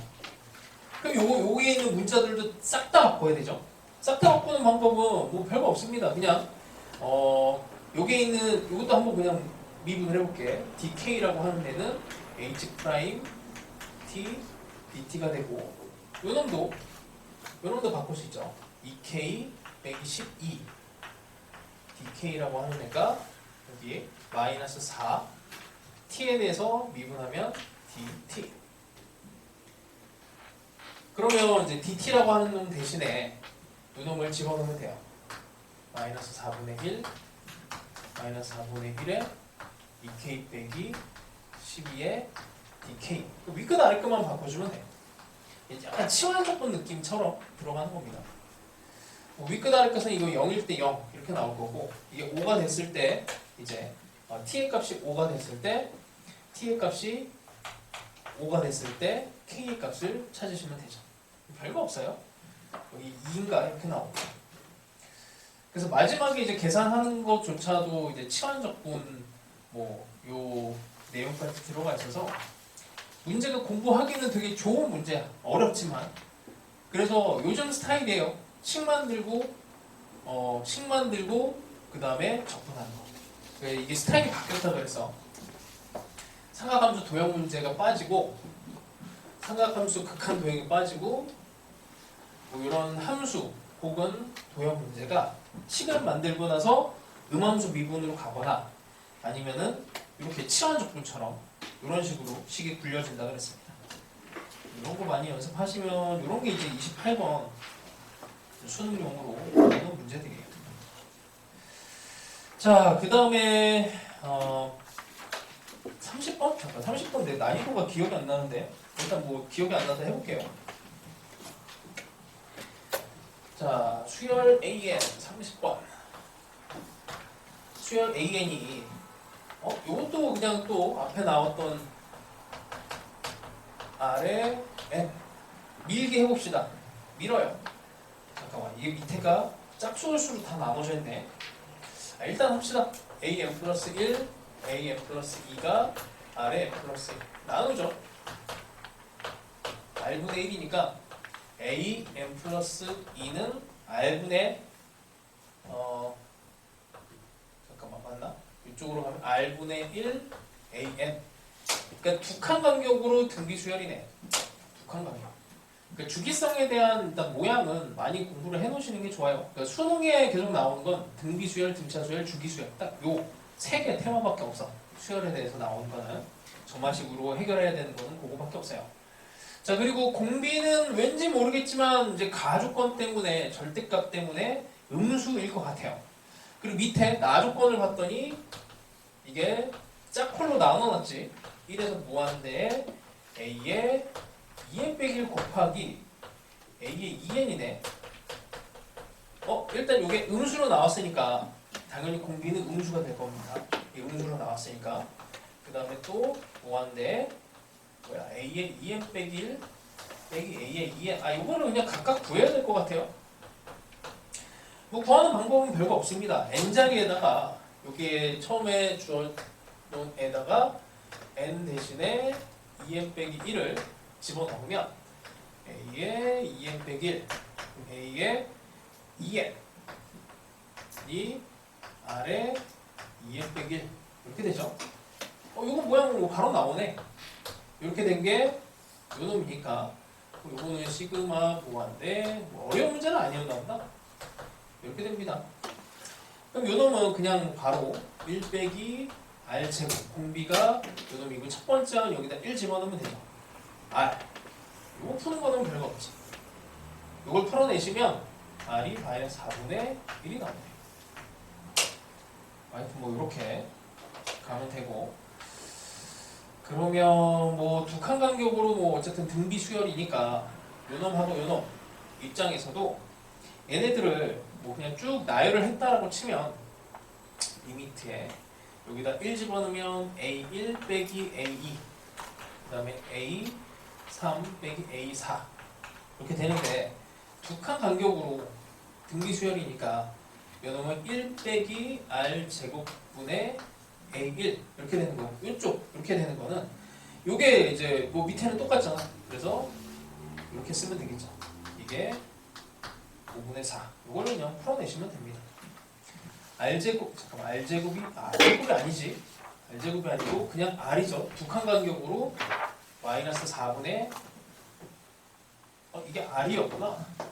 그럼 여기에 있는 문자들도 싹 다 바꿔야 되죠. 싹 다 바꾸는 방법은 뭐 별거 없습니다. 그냥 여기에 있는 이것도 한번 그냥 미분을 해볼게. dk라고 하는 데는 h 프라임 t dt가 되고 요놈도 바꿀 수 있죠. 2k 빼기 12 dk라고 하는 애가 여기 마이너스 4 t에 대해서 미분하면 dt. 그러면 이제 dt라고 하는 놈 대신에 이 놈을 집어넣으면 돼요. 마이너스 4분의 1 마이너스 4분의 1에 2k 빼기 12에 dk 윗끝 아랫끝만 바꿔주면 돼요. 약간 치환 조건 느낌처럼 들어가는 겁니다. 윗끝 아랫끝은 이거 0일 때 0 이렇게 나올 거고 이게 5가 됐을 때 이제 t의 값이 5가 됐을 때 t의 값이 5가 됐을 때 k의 값을 찾으시면 되죠. 별거 없어요. 여기 2인가 이렇게 나오고. 그래서 마지막에 이제 계산하는 것조차도 이제 치환적분 뭐 요 내용까지 들어가 있어서 문제가 공부하기는 되게 좋은 문제야. 어렵지만. 그래서 요즘 스타일이에요. 식 만들고 그 다음에 적분하는 거. 이게 스타일이 바뀌었다 그래서 삼각함수 도형 문제가 빠지고 삼각함수 극한 도형이 빠지고 뭐 이런 함수 혹은 도형 문제가 식을 만들고 나서 음함수 미분으로 가거나 아니면은 이렇게 치환적분처럼 이런 식으로 식이 굴려진다 그랬습니다. 이런 거 많이 연습하시면 이런 게 이제 28번 수능용으로 나오는 문제들이에요. 자, 그 다음에 30번? 잠깐 30번 내 난이도가 기억이 안 나는데 일단 뭐 기억이 안 나서 해볼게요. 자, 수열 AN 30번. 수열 AN이 요것도 그냥 또 앞에 나왔던 아래 N 밀게 해봅시다. 밀어요. 잠깐만 이게 밑에가 짝수월수로 다 나눠져 있네. 일단 합시다. AN 플러스 1 AN 플러스 2가 아래 플러스 1 나누죠. R분의 1이니까 AN 플러스 2는 R분의 잠깐만 맞나? 이쪽으로 가면 R분의 1 AN 그러니까 두 칸 간격으로 등비수열이네. 두 칸 간격. 그러니까 주기성에 대한 일단 모양은 많이 공부를 해놓으시는 게 좋아요. 그러니까 수능에 계속 나오는 건 등비수열, 등차수열, 주기수열 딱 요 세 개 테마밖에 없어. 수열에 대해서 나오는 거는 정마식으로 해결해야 되는 거는 그거밖에 없어요. 자, 그리고 공비는 왠지 모르겠지만 이제 가조건 때문에 절대값 때문에 음수일 것 같아요. 그리고 밑에 나조건을 봤더니 이게 짝콜로 나눠놨지. 1에서 무한대에 A에 2n 빼기 1 곱하기 A의 2n이네. 일단 이게 음수로 나왔으니까 당연히 공비는 음수가 될 겁니다. 이 음수로 나왔으니까 그 다음에 또 5인데 뭐야 a의 2n 빼기 1 빼기 a의 2n 이거는 그냥 각각 구해야 될 것 같아요. 뭐 구하는 방법은 별거 없습니다. n자리에다가 여기에 처음에 주어놓은 에다가 n 대신에 2n 빼기 1을 집어넣으면 a의 2n 빼기 1 a의 2n 이 아래 2n 빼기 1 이렇게 되죠. 이거 모양 바로 나오네. 이렇게 된 게 요놈이니까 요거는 시그마 보안데 뭐 어려운 문제는 아니었나 보다. 이렇게 됩니다. 그럼 요놈은 그냥 바로 1 빼기 r 제곱 공비가 요놈이고 첫 번째는 여기다 1 집어넣으면 되죠. r 요거 푸는 거는 별거 없지. 요걸 풀어내시면 r이 마이너스 4분의 1이 나오네요. 하여튼 뭐 이렇게 가면 되고, 그러면 뭐 두 칸 간격으로 뭐 어쨌든 등비 수열이니까 요놈하고 요놈 입장에서도 얘네들을 뭐 그냥 쭉 나열을 했다라고 치면 리미트에 여기다 1 집어넣으면 A1 빼기 A2 그 다음에 A3 빼기 A4 이렇게 되는데 두 칸 간격으로 등비 수열이니까 요놈은 1 빼기 R 제곱분의 A1 이렇게 되는 거, 이쪽 이렇게 되는 거는 요게 이제 뭐 밑에는 똑같잖아. 그래서 이렇게 쓰면 되겠죠. 이게 5분의 4 요거를 그냥 풀어내시면 됩니다. R제곱, 잠깐만 R제곱이 R제곱이 아니지. R제곱이 아니고 그냥 R이죠. 두 칸 간격으로 마이너스 4분의 이게 R이었구나.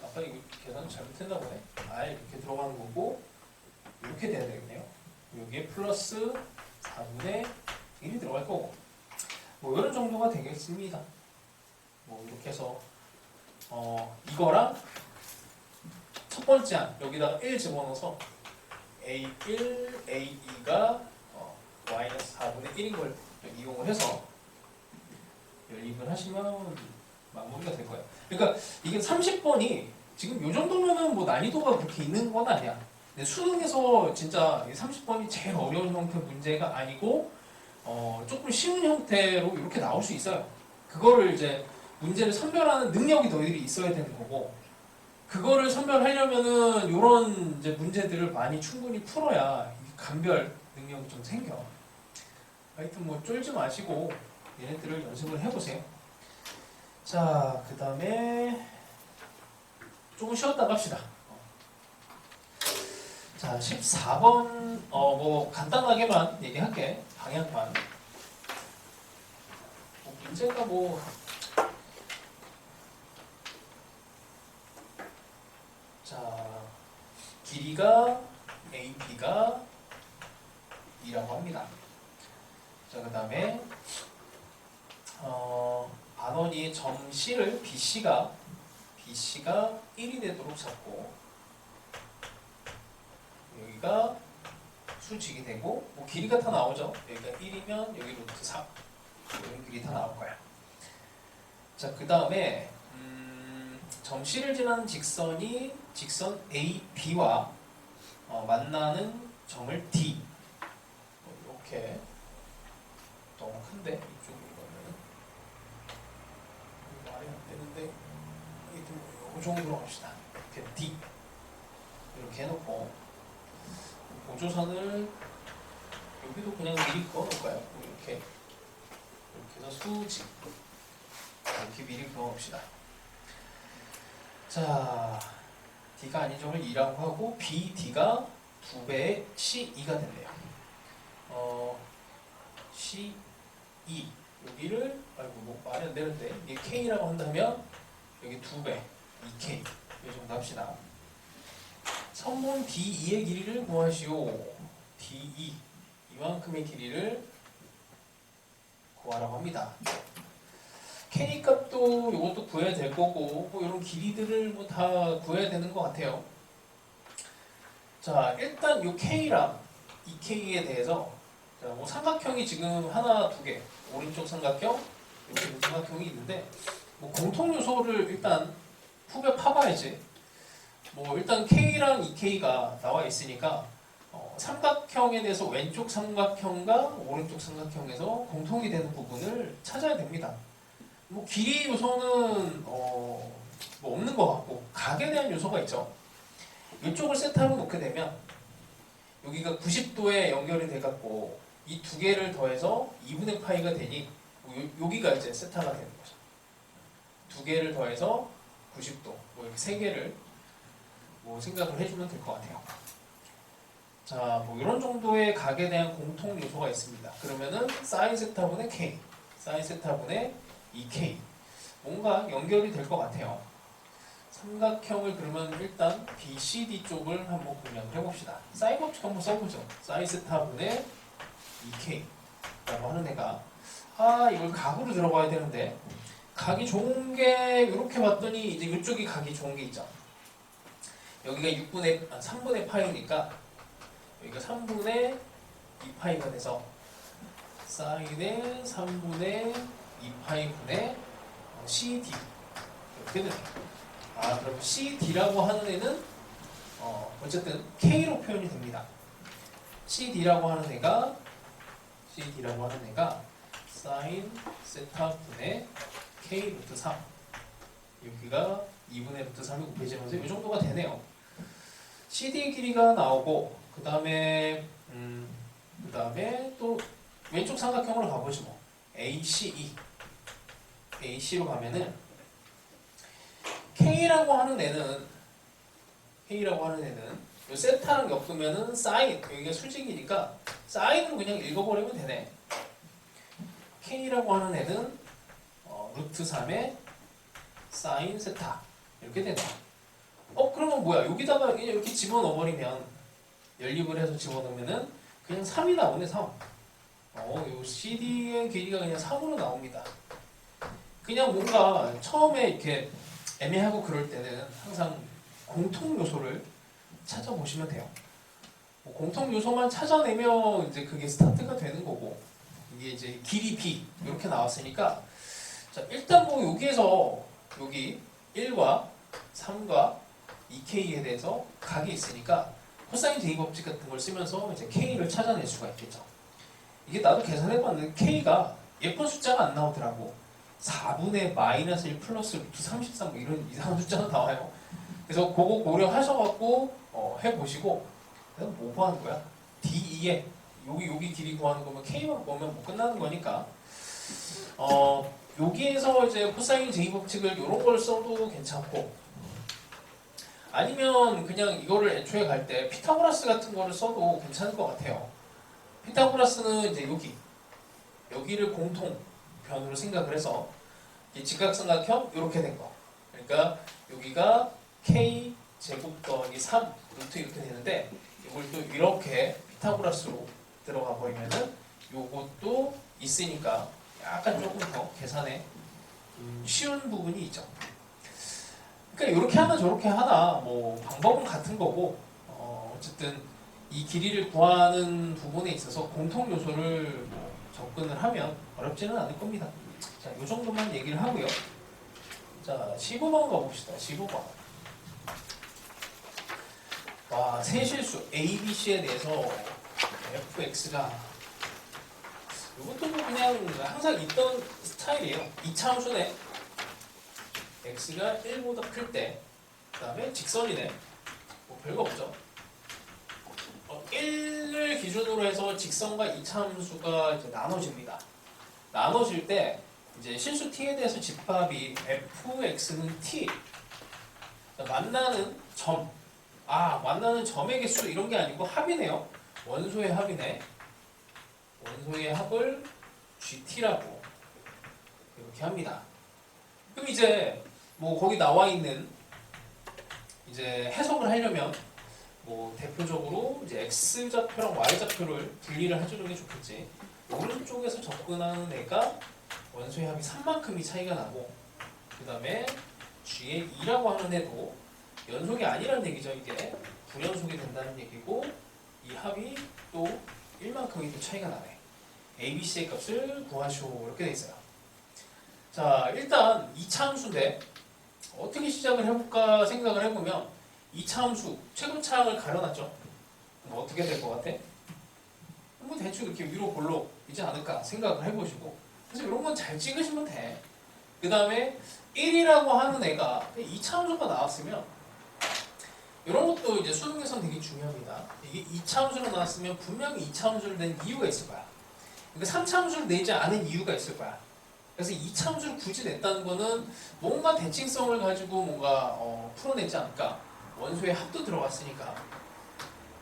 아까 이거 계산 잘못했나 보네. R 이렇게 들어가는 거고 이렇게 돼야 되겠네요. 여기에 플러스 4분의 1이 들어갈 거고 뭐 이런 정도가 되겠습니다. 뭐 이렇게 해서 이거랑 첫 번째 한 여기다가 1 집어넣어서 A1, A2가 마이너스 4분의 1인 걸 이용을 해서 연립을 하시면 마무리가 될 거예요. 그러니까 이게 30번이 지금 요 정도면은 뭐 난이도가 그렇게 있는 건 아니야. 근데 수능에서 진짜 30번이 제일 어려운 형태 문제가 아니고 조금 쉬운 형태로 이렇게 나올 수 있어요. 그거를 이제 문제를 선별하는 능력이 너희들이 있어야 되는 거고, 그거를 선별하려면은 이런 이제 문제들을 많이 충분히 풀어야 감별 능력이 좀 생겨. 하여튼 뭐 쫄지 마시고 얘네들을 연습을 해보세요. 자, 그 다음에 조금 쉬었다 갑시다. 자, 14번 뭐 간단하게만 얘기할게. 방향만. 문제가 뭐 자, 길이가 AB가 2라고 합니다. 자, 그 다음에 반원이 점 C를 BC가 1이 되도록 잡고 여기가 수직이 되고 뭐 길이가 다 나오죠. 여기가 1이면 여기 루트 3 이런 길이 다 나올 거야. 자, 그 다음에 점 C를 지나는 직선이 직선 AB와 만나는 점을 D 이렇게 너무 큰데 이쪽으로 가면은 말이 안 되는데 이 정도로 합시다. 이렇게 D 이렇게 해놓고 보조선을 여기도 그냥 미리 그어놓을까요? 이렇게 해서 수직 이렇게 미리 그어놓읍시다. 자, D가 아닌 점을 2라고 하고 BD가 2배의 C2가 된대요. C2 여기를 뭐 말이 안 되는데 이게 K라고 한다면 여기 2배 2K 이 정도 합시다. 선분 D2의 길이를 구하시오. D2 이만큼의 길이를 구하라고 합니다. K 값도 이것도 구해야 될 거고 뭐 이런 길이들을 뭐 다 구해야 되는 것 같아요. 자, 일단 이 K랑 이 K에 대해서 자, 뭐 삼각형이 지금 하나, 두 개 오른쪽 삼각형 이렇게 삼각형이 있는데 뭐 공통 요소를 일단 후벼 파봐야지. 뭐 일단 K랑 2K가 나와 있으니까 삼각형에 대해서 왼쪽 삼각형과 오른쪽 삼각형에서 공통이 되는 부분을 찾아야 됩니다. 뭐 길이 요소는 뭐 없는 것 같고 각에 대한 요소가 있죠. 이쪽을 세타로 놓게 되면 여기가 90도에 연결이 돼갖고 이 두 개를 더해서 2분의 파이가 되니 여기가 이제 세타가 되는 거죠. 두 개를 더해서 90도 뭐 이렇게 세 개를 뭐 생각을 해주면 될 것 같아요. 자, 뭐 이런 정도의 각에 대한 공통 요소가 있습니다. 그러면은 사인 세타분의 k, 사인 세타분의 2k 뭔가 연결이 될 것 같아요. 삼각형을 그러면 일단 BCD 쪽을 한번 공략을 해봅시다. 사인 법칙 한번 써보죠. 사인 세타분의 2k라고 하는 애가 이걸 각으로 들어가야 되는데 각이 좋은 게 이렇게 봤더니 이제 이쪽이 각이 좋은 게 있죠. 여기가 3분의 파이니까 여기가 3분의 2파이가 돼서 사인의 3분의 2파이분의 CD 이렇게 되네요. 그럼 CD라고 하는 애는 어쨌든 K로 표현이 됩니다. CD라고 하는 애가 사인 세타분의 K 루트 3 여기가 2분의 루트 3이 곱해지면서 이 정도가 되네요. CD 길이가 나오고 그 다음에 또 왼쪽 삼각형으로 가보죠. 뭐 AC로 가면은 K라고 하는 애는 요 세타랑 엮으면은 사인 여기가 술직이니까 사인으로 그냥 읽어버리면 되네. K라고 하는 애는 루트 3의 사인 세타 이렇게 되네. 그러면 뭐야? 여기다가 그냥 이렇게 집어넣어버리면 연립을 해서 집어넣으면은 그냥 3이 나오네. 3. 요 CD의 길이가 그냥 3으로 나옵니다. 그냥 뭔가 처음에 이렇게 애매하고 그럴 때는 항상 공통 요소를 찾아보시면 돼요. 공통 요소만 찾아내면 이제 그게 스타트가 되는 거고 이게 이제 길이 B 이렇게 나왔으니까 자 일단 뭐 여기에서 여기 1과 3과 2K에 대해서 각이 있으니까 코사인 제곱법 같은 걸 쓰면서 이제 K를 찾아낼 수가 있겠죠. 이게 나도 계산해봤는데 K가 예쁜 숫자가 안 나오더라고. 4분의 마이너스 1 플러스 루트 33 뭐 이런 이상한 숫자가 나와요. 그래서 그거 고려하셔갖고 해보시고 그다음 뭐 구하는 거야? D2에 여기 길이 구하는 거면 K만 보면 뭐 끝나는 거니까 여기에서 이제 코사인 제곱법칙을 이런 걸 써도 괜찮고 아니면 그냥 이거를 애초에 갈 때 피타고라스 같은 거를 써도 괜찮을 것 같아요. 피타고라스는 이제 여기를 공통변으로 생각을 해서 직각삼각형 이렇게 된 거. 그러니까 여기가 k 제곱 더하기 3 루트 이렇게 되는데 이걸 또 이렇게 피타고라스로 들어가 버리면은 요것도 있으니까 약간 조금 더 계산에 쉬운 부분이 있죠. 그러니까 이렇게 하나 저렇게 하나 뭐 방법은 같은 거고 어쨌든 이 길이를 구하는 부분에 있어서 공통 요소를 뭐 접근을 하면 어렵지는 않을 겁니다. 자, 이 정도만 얘기를 하고요. 자, 15번 가봅시다. 15번. 와, 세실수 ABC에 대해서 fx가 이것도 뭐 그냥 항상 있던 스타일이에요. 이차함수네. x가 1보다 클 때, 그 다음에 직선이네. 뭐 별거 없죠. 1을 기준으로 해서 직선과 이차함수가 이제 나눠집니다. 나눠질 때 이제 실수 t에 대해서 집합이 fx는 t. 만나는 점. 만나는 점의 개수 이런 게 아니고 합이네요. 원소의 합이네. 원소의 합을 GT라고 이렇게 합니다. 그럼 이제 뭐 거기 나와 있는 이제 해석을 하려면 뭐 대표적으로 이제 x 좌표랑 y 좌표를 분리를 해주는 게 좋겠지. 오른쪽에서 접근하는 애가 원소의 합이 3만큼이 차이가 나고 그 다음에 G의 2라고 하는 애도 연속이 아니라는 얘기죠. 이게 불연속이 된다는 얘기고 이 합이 또 1만큼이 또 차이가 나네. ABC의 값을 구하시오 이렇게 돼 있어요. 자, 일단 2차 함수인데 어떻게 시작을 해볼까 생각을 해보면 2차 함수 최고차항을 가려놨죠. 뭐 어떻게 될 것 같아? 뭐 대충 이렇게 위로 볼록 이지 않을까 생각을 해보시고, 그래서 이런 건 잘 찍으시면 돼. 그 다음에 1이라고 하는 애가 2차함수가 나왔으면 이런 것도 이제 수능에서는 되게 중요합니다. 이게 2차함수로 나왔으면 분명히 2차함수를 낸 이유가 있을 거야. 그러니까 3차함수를 내지 않은 이유가 있을 거야. 그래서 2차함수를 굳이 냈다는 거는 뭔가 대칭성을 가지고 뭔가 풀어내지 않을까. 원소의 합도 들어갔으니까.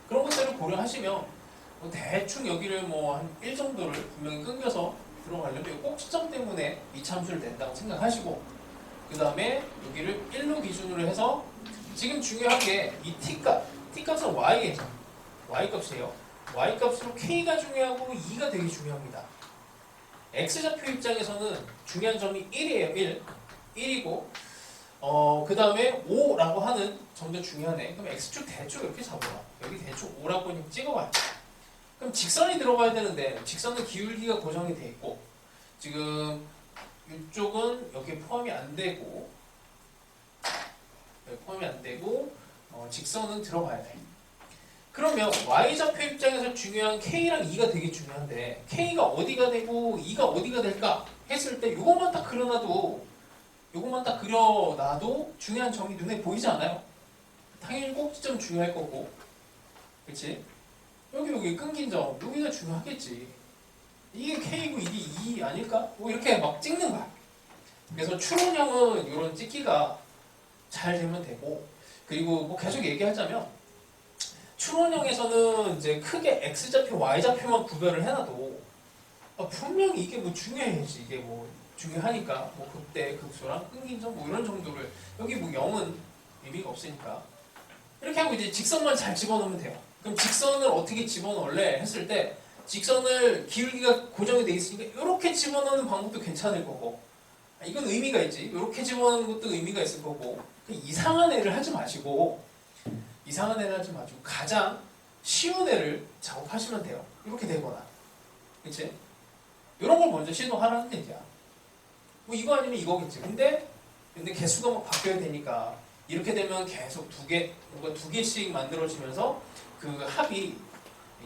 그런 것들을 고려하시면 뭐 대충 여기를 뭐 한 1 정도를 분명히 끊겨서 들어가려면 꼭 시점 때문에 2차함수를 낸다고 생각하시고, 그 다음에 여기를 1로 기준으로 해서 지금 중요한 게 이 t값, t값은 y겠죠. y값이에요. y값으로 k가 중요하고 2가 되게 중요합니다. x좌표 입장에서는 중요한 점이 1이에요. 1이고 그 다음에 5라고 하는 점도 중요하네. 그럼 x축 대축 이렇게 잡아봐. 여기 대축 5라고 찍어봐요. 그럼 직선이 들어가야 되는데 직선은 기울기가 고정이 돼 있고 지금 이쪽은 여기 포함이 안 되고 직선은 들어가야 돼. 그러면 y좌표 입장에서 중요한 k랑 2가 되게 중요한데 k가 어디가 되고 2가 어디가 될까 했을 때 이것만 딱 그려놔도 중요한 점이 눈에 보이지 않아요? 당연히 꼭지점 중요할 거고, 그치? 여기 끊긴 점 여기가 중요하겠지. 이게 k고 이게 2 아닐까? 뭐 이렇게 막 찍는 거야. 그래서 추론형은 이런 찍기가 잘 되면 되고, 그리고 뭐 계속 얘기하자면 추론형에서는 이제 크게 x좌표, y좌표만 구별을 해놔도 분명히 이게 뭐 중요해야지. 이게 뭐 중요하니까 뭐 극대, 극소랑 끊긴 점 뭐 이런 정도를, 여기 뭐 0은 의미가 없으니까 이렇게 하고 이제 직선만 잘 집어넣으면 돼요. 그럼 직선을 어떻게 집어넣을래 했을 때 직선을 기울기가 고정이 돼 있으니까 이렇게 집어넣는 방법도 괜찮을 거고, 이건 의미가 있지. 이렇게 집어넣는 것도 의미가 있을 거고, 이상한 애를 하지 마시고 가장 쉬운 애를 작업하시면 돼요. 이렇게 되거나, 그치? 이런 걸 먼저 시도하라는 얘기야. 뭐 이거 아니면 이거겠지. 근데 개수가 막 바뀌어야 되니까 이렇게 되면 계속 뭔가 두 개씩 만들어지면서 그 합이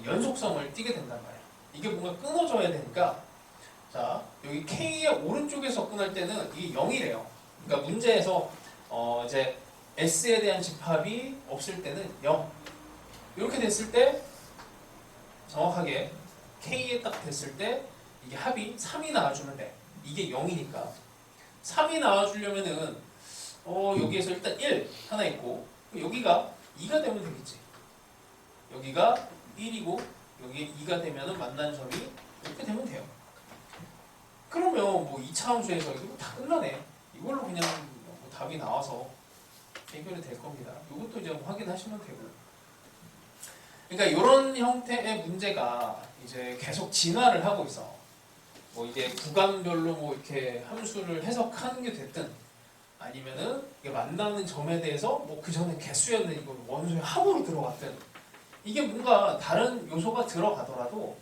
연속성을 띠게 된단 말이야. 이게 뭔가 끊어져야 되니까, 자 여기 K의 오른쪽에서 접근할 때는 이게 0이래요. 그러니까 문제에서 이제 S에 대한 집합이 없을 때는 0. 이렇게 됐을 때 정확하게 K에 딱 됐을 때 이게 합이 3이 나와주면 돼. 이게 0이니까 3이 나와주려면은 여기에서 일단 1 하나 있고 여기가 2가 되면 되겠지. 여기가 1이고 여기 2가 되면은 만난 점이 이렇게 되면 돼요. 그러면 뭐 2차 함수에서 이거 다 끝나네. 이걸로 그냥 뭐 답이 나와서 해결이 될 겁니다. 이것도 이제 확인하시면 되고. 그러니까 이런 형태의 문제가 이제 계속 진화를 하고 있어. 뭐 이게 구간별로 뭐 이렇게 함수를 해석하는 게 됐든 아니면은 이게 만나는 점에 대해서 뭐 그 전에 개수였는 이거 원소의 합으로 들어갔든 이게 뭔가 다른 요소가 들어가더라도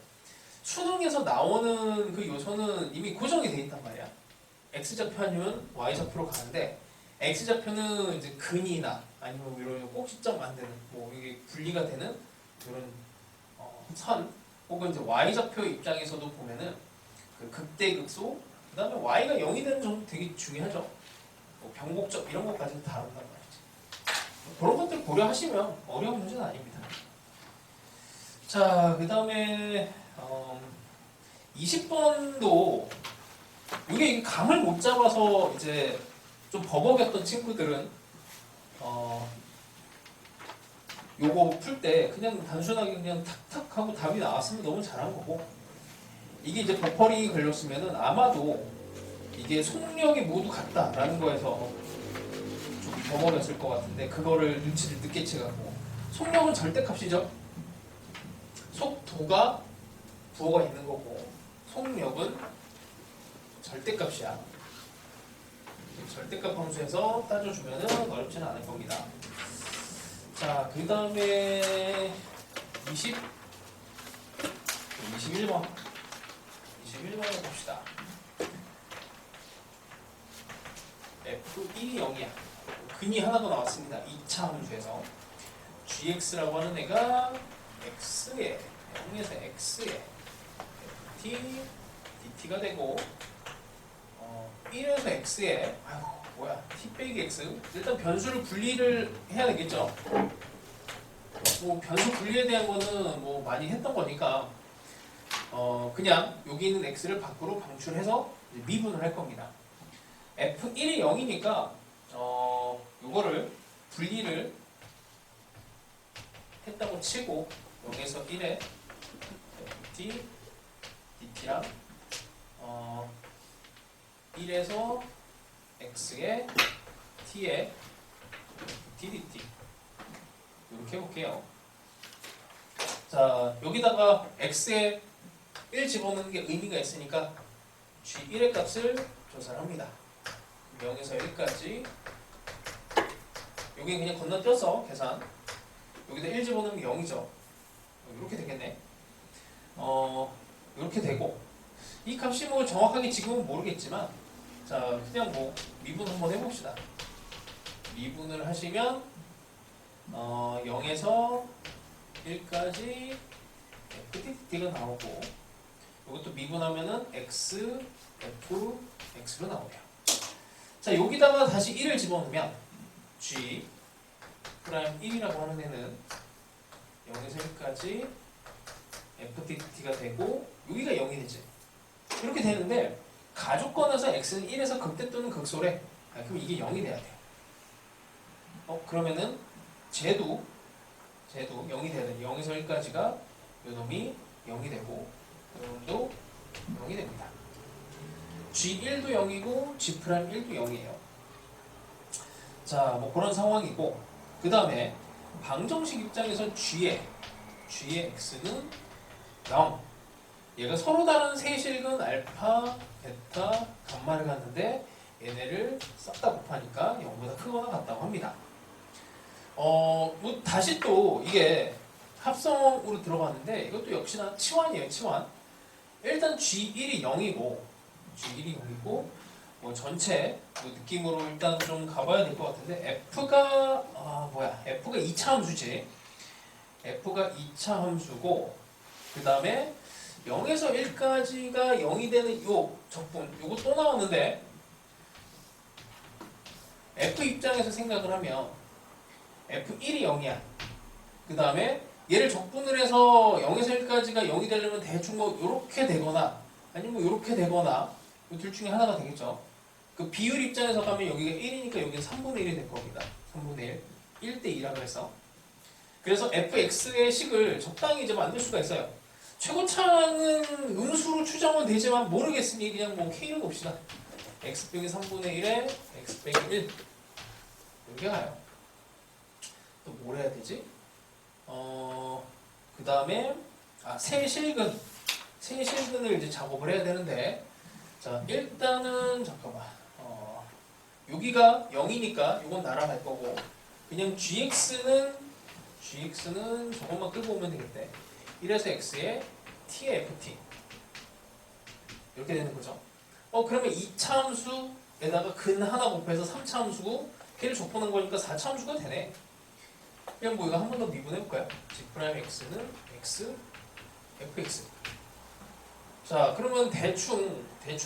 수능에서 나오는 그 요소는 이미 고정이 돼 있단 말이야. x좌표 아니면 y좌표로 가는데 x좌표는 이제 근이나 아니면 이런 꼭지점 만드는 뭐 이게 분리가 되는 이런 선 혹은 이제 y좌표 입장에서도 보면은 그 극대 극소 그 다음에 y가 0이 되는 점도 되게 중요하죠. 뭐 변곡점 이런 것까지는 다룬단 말이지. 그런 것들 고려하시면 어려운 문제는 아닙니다. 자, 그 다음에 20번도 이게 감을 못 잡아서 이제 좀 버벅였던 친구들은 요거 풀 때 그냥 단순하게 그냥 탁탁 하고 답이 나왔으면 너무 잘한 거고, 이게 이제 버퍼링이 걸렸으면은 아마도 이게 속력이 모두 같다라는 거에서 좀 버벅였을 것 같은데 그거를 눈치를 늦게 채갖고, 속력은 절대값이죠. 속도가 부호가 있는 거고 속력은 절대값이야. 절대값 함수에서 따져주면은 어렵지는 않을 겁니다. 자, 그 다음에 21번 봅시다. F1이 0이야. 근이 하나 더 나왔습니다. 2차 함수에서 gx라고 하는 애가 x에 0에서 x에 ft dt가 되고 1에서 x에 아유 뭐야 t 빼기 x 일단 변수를 분리를 해야 되겠죠. 뭐 변수 분리에 대한 거는 뭐 많이 했던 거니까 그냥 여기 있는 x를 밖으로 방출해서 이제 미분을 할 겁니다. f1이 0이니까 요거를 분리를 했다고 치고 여기서 1에 ft dt랑 1에서 x에 t에 ddt 이렇게 해볼게요. 자 여기다가 x에 1 집어넣는 게 의미가 있으니까 g1의 값을 조사를 합니다. 0에서 1까지 여기 그냥 건너뛰어서 계산 여기다 1 집어넣으면 0이죠. 이렇게 되겠네. 이렇게 되고 이 값이 뭐 정확하게 지금은 모르겠지만 자 그냥 뭐 미분 한번 해봅시다. 미분을 하시면 0에서 1까지 FDT가 나오고 이것도 미분하면은 X, F, X로 나오네요. 자 여기다가 다시 1을 집어넣으면 G 프라임 1이라고 하는 애는 0에서 1까지 FDT가 되고 여기가 0이 되지. 이렇게 되는데 가족권에서 x는 1에서 극대 또는 극소래. 그럼 이게 0이 돼야 돼요. 그러면은 쟤도 0이 돼야 돼. 0에서 1까지가 요놈이 0이 되고 요놈도 0이 됩니다. G1도 0이고 G'1도 0이에요. 자, 뭐 그런 상황이고 그 다음에 방정식 입장에서 G의 x는 0. 얘가 서로 다른 세실근 알파, 베타, 감마를 갖는데 얘네를 싹 다 곱하니까 0보다 크거나 같다고 합니다. 뭐 다시 또 이게 합성으로 들어갔는데 이것도 역시나 치환이에요. 치환. 일단 G1이 0이고 뭐 전체 뭐 느낌으로 일단 좀 가봐야 될 것 같은데 F가 F가 2차 함수지. F가 2차 함수고 그 다음에 0에서 1까지가 0이 되는 요 적분 요거 또 나왔는데 F 입장에서 생각을 하면 F1이 0이야. 그 다음에 얘를 적분을 해서 0에서 1까지가 0이 되려면 대충 뭐 요렇게 되거나 아니면 뭐 요렇게 되거나 이 둘 중에 하나가 되겠죠. 그 비율 입장에서 가면 여기가 1이니까 여기는 3분의 1이 될 겁니다. 3분의 1. 1대 2라고 해서. 그래서 fx의 식을 적당히 이제 만들 수가 있어요. 최고차는 음수로 추정은 되지만 모르겠으니 그냥 뭐 k로 봅시다. x 빼기 3분의 1에 x 빼기 1 이렇게 가요. 또 뭘 해야 되지? 그 다음에 세실근을 이제 작업을 해야 되는데 자 일단은 잠깐만 여기가 0이니까 이건 날아갈 거고 그냥 gx는 저것만 끌고 오면 되겠대. 1에서 x에 t의 ft 이렇게 되는 거죠. 그러면 2차 함수에다가 근 하나 곱해서 3차 함수고 걔를 적분한 거니까 4차 함수가 되네. 그냥 뭐 이거 한 번 더 미분해 볼까요? g'x는 x fx. 자 그러면 대충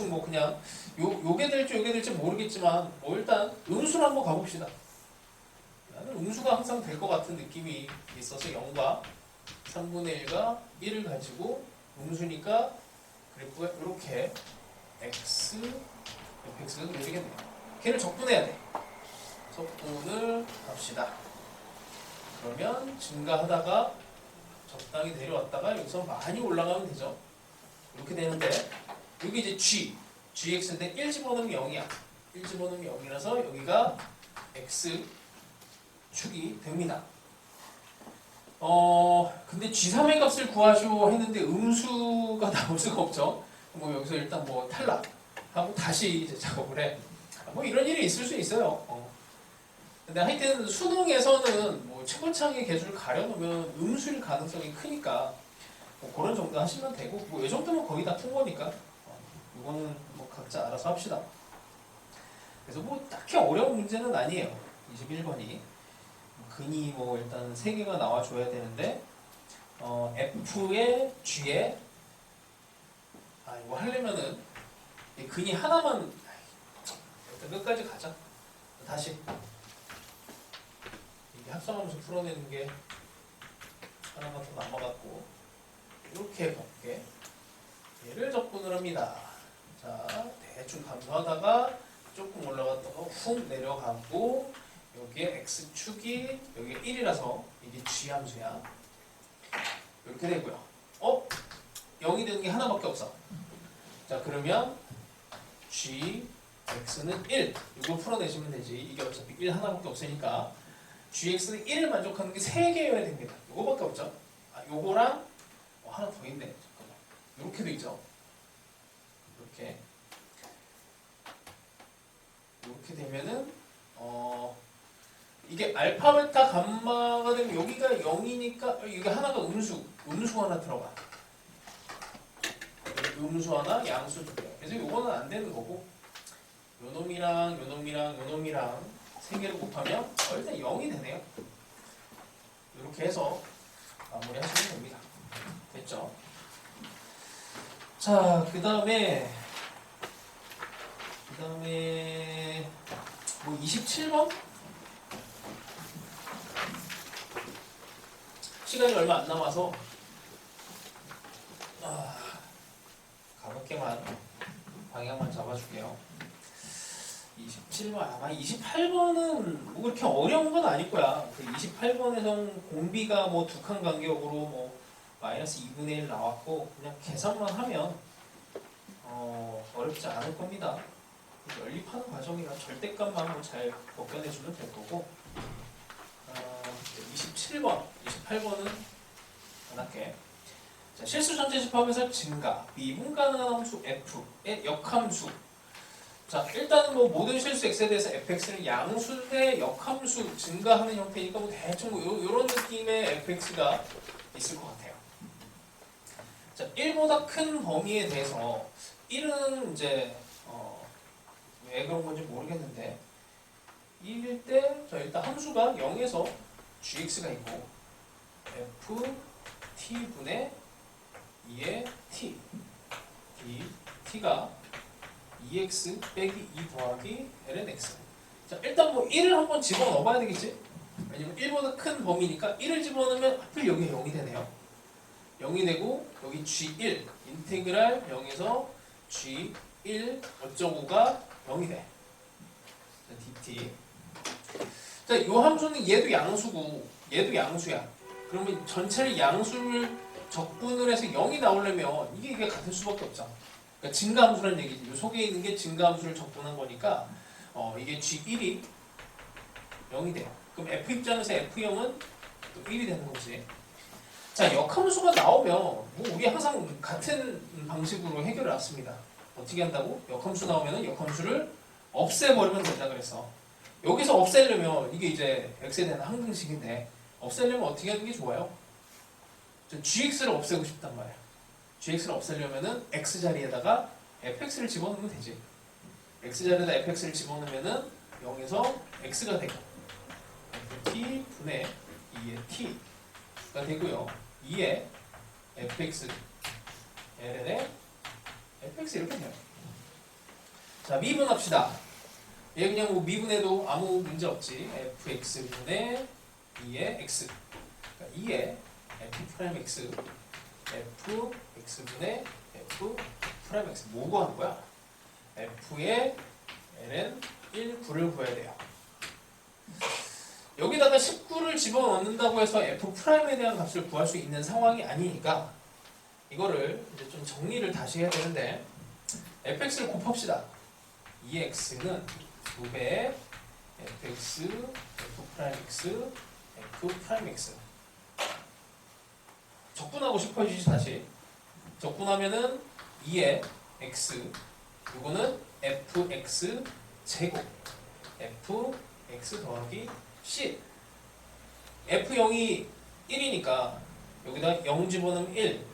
뭐 그냥 요게 될지 모르겠지만 뭐 일단 음수로 한번 가봅시다. 나는 음수가 항상 될 것 같은 느낌이 있어서 0과 3분의 1과 1을 가지고 음수니까 그래프가 이렇게 x, fx가 그려지겠네요. 걔를 적분해야 돼. 적분을 합시다. 그러면 증가하다가 적당히 내려왔다가 여기서 많이 올라가면 되죠. 이렇게 되는데 여기 이제 gx인데 1 집어넣으면 0이야. 1 집어넣으면 0이라서 여기가 x축이 됩니다. 근데 G3의 값을 구하시오 했는데 음수가 나올 수가 없죠. 뭐 여기서 일단 뭐 탈락하고 다시 이제 작업을 해. 뭐 이런 일이 있을 수 있어요. 근데 하여튼 수능에서는 뭐 최고창의 개수를 가려놓으면 음수일 가능성이 크니까 뭐 그런 정도 하시면 되고 뭐 이 정도면 거의 다 통과니까 이거는 뭐 각자 알아서 합시다. 그래서 뭐 딱히 어려운 문제는 아니에요. 21번이. 근이 뭐 일단 3개가 나와줘야 되는데 F의 G에 이거 하려면은 이 근이 하나만 일단 끝까지 가자. 다시 이게 합성함수 풀어내는 게 하나가 더 남아갖고 이렇게 볼게. 얘를 적분을 합니다. 자, 대충 감소하다가 조금 올라갔다가 훅 내려가고 여기에 x축이 여기에 1이라서 이게 g 함수야. 이렇게 되고요. 0이 되는 게 하나밖에 없어. 자, 그러면 g x는 1 이거 풀어내시면 되지. 이게 어차피 1 하나밖에 없으니까 gx는 1을 만족하는 게 3개여야 됩니다. 이거밖에 없죠. 요거랑 하나 더 있네. 잠깐만. 이렇게 돼 있죠. 이렇게 되면은 이게 알파, 베타, 감마가 되면 여기가 0이니까 이게 하나가 음수 하나 들어가. 음수 하나, 양수 두 개. 그래서 요거는 안 되는 거고 요 놈이랑 요 놈이랑 요 놈이랑 세 개를 곱하면 일단 0이 되네요. 이렇게 해서 마무리 하시면 됩니다. 됐죠? 자, 그 다음에 뭐 27번? 시간이 얼마 안 남아서 가볍게만 방향만 잡아줄게요. 27번 아마 28번은 뭐 그렇게 어려운 건 아닐 거야. 그 28번에선 공비가 뭐 두 칸 간격으로 뭐 마이너스 2분의 1 나왔고 그냥 계산만 하면 어렵지 않을 겁니다. 연립하는 과정이라 절대값만 뭐 잘 벗겨내주면 될 거고 27번, 28번은 안 할게. 자, 실수 전체 집합에서 증가, 미분 가능한 함수 f의 역함수. 자, 일단은 뭐 모든 실수 x에 대해서 fx는 양수의 역함수 증가하는 형태니까 뭐 대충 뭐 요런 느낌의 fx가 있을 것 같아요. 자, 1보다 큰 범위에 대해서 1은 이제 왜 그런 건지 모르겠는데 1일 때 일단 함수가 0에서 gx가 있고 f t분의 2의 t t가 2x 빼기 2 더하기 ln x. 자, 일단 뭐 1을 한번 집어넣어 봐야 되겠지? 왜냐면 1보다 큰 범위니까 1을 집어넣으면 하필 여기 0이 되네요. 0이 되고 여기 g1 인테그랄 0에서 g1 어쩌고가 0이 돼. 자, dt. 자, 이 함수는 얘도 양수고 얘도 양수야. 그러면 전체를 양수를 적분을 해서 0이 나오려면 이게 같을 수밖에 없죠. 그러니까 증가함수라는 얘기지. 이 속에 있는 게 증가함수를 적분한 거니까 이게 g1이 0이 돼요. 그럼 f 입장에서 f0은 또 1이 되는 거지. 자, 역함수가 나오면 뭐 우리 항상 같은 방식으로 해결을 했습니다. 어떻게 한다고? 역함수 나오면 역함수를 없애버리면 된다 그랬어. 여기서 없애려면 이게 이제 x에 대한 항등식인데 없애려면 어떻게 하는 게 좋아요? gx를 없애고 싶단 말이야. gx를 없애려면은 x 자리에다가 fx를 집어넣으면 되지. x 자리에다 fx를 집어넣으면은 0에서 x가 되고 ft 분의 2의 t가 되고요. 2의 fx ln의 fx 이렇게 돼요. 자, 미분합시다. 얘 그냥 뭐 미분해도 아무 문제 없지. fx분의 2의 x. 그러니까 2의 f'x fx분의 f'x 뭐 구하는 거야? f의 ln 1, 9를 구해야 돼요. 여기다가 19를 집어넣는다고 해서 f'에 대한 값을 구할 수 있는 상황이 아니니까 이거를 이제 좀 정리를 다시 해야 되는데 fx를 곱합시다. 2x는 2배의 fx, f'x, f'x 적분하고 싶어지지. 다시 적분하면은 2의 x 이거는 fx 제곱 fx 더하기 c f0이 1이니까 여기다 0 집어넣으면 1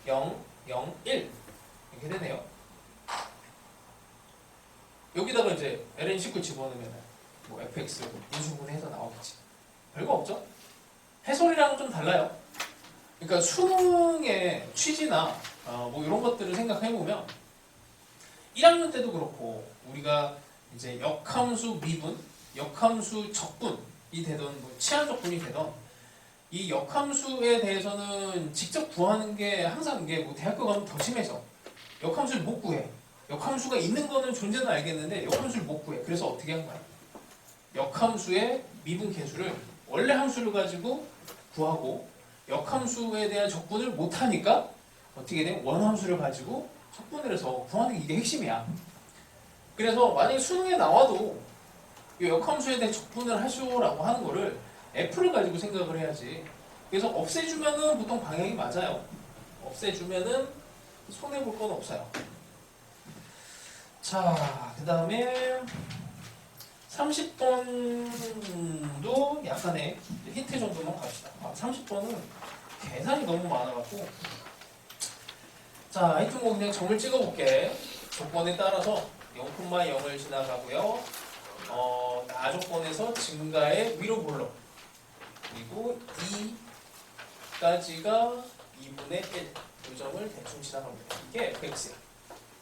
0 0 1 이렇게 되네요. 여기다가 이제 ln19 집어넣으면 뭐 fx 인수분해해서 나오겠지. 별거 없죠? 해설이랑은 좀 달라요. 그러니까 수능의 취지나 뭐 이런 것들을 생각해 보면 1학년 때도 그렇고 우리가 이제 역함수 미분, 역함수 적분이 되던 뭐 치환 적분이 되던 이 역함수에 대해서는 직접 구하는 게 항상 이게 뭐 대학교 가면 더 심해져. 역함수를 못 구해. 역함수가 있는 거는 존재는 알겠는데 역함수를 못 구해. 그래서 어떻게 한 거야? 역함수의 미분 계수를 원래 함수를 가지고 구하고 역함수에 대한 적분을 못 하니까 어떻게 돼? 원함수를 가지고 적분을 해서 구하는 게 이게 핵심이야. 그래서 만약에 수능에 나와도 이 역함수에 대해 적분을 하시오라고 하는 거를 F를 가지고 생각을 해야지. 그래서 없애주면은 보통 방향이 맞아요. 없애주면은 손해볼 건 없어요. 자, 그 다음에 30번도 약간의 힌트 정도만 갑시다. 30번은 계산이 너무 많아갖고. 자, 하여튼 뭐 그냥 점을 찍어볼게. 조건에 따라서 0,0을 지나가고요. 나조건에서 증가의 위로 볼록. 그리고 2까지가 2분의 1. 이 점을 대충 지나갑니다. 이게 fx야.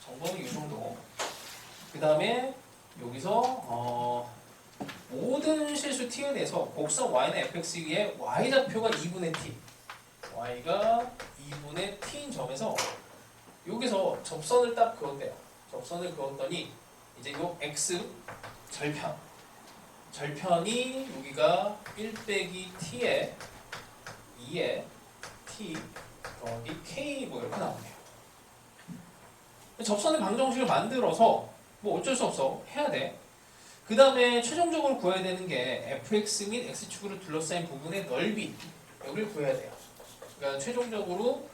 정보는 이 정도. 그 다음에 여기서 모든 실수 t에 대해서 곡선 y는 fx의 y좌표가 2분의 t. y가 2분의 t인 점에서 여기서 접선을 딱 그었대요. 접선을 그었더니 이제 요 x 절편이 여기가 1 빼기 t에 2에 t 더하기 k 뭐 이렇게 나오네요. 접선의 방정식을 만들어서 뭐 어쩔 수 없어 해야 돼. 그 다음에 최종적으로 구해야 되는 게 fx 및 x축으로 둘러싸인 부분의 넓이 여기를 구해야 돼요. 그러니까 최종적으로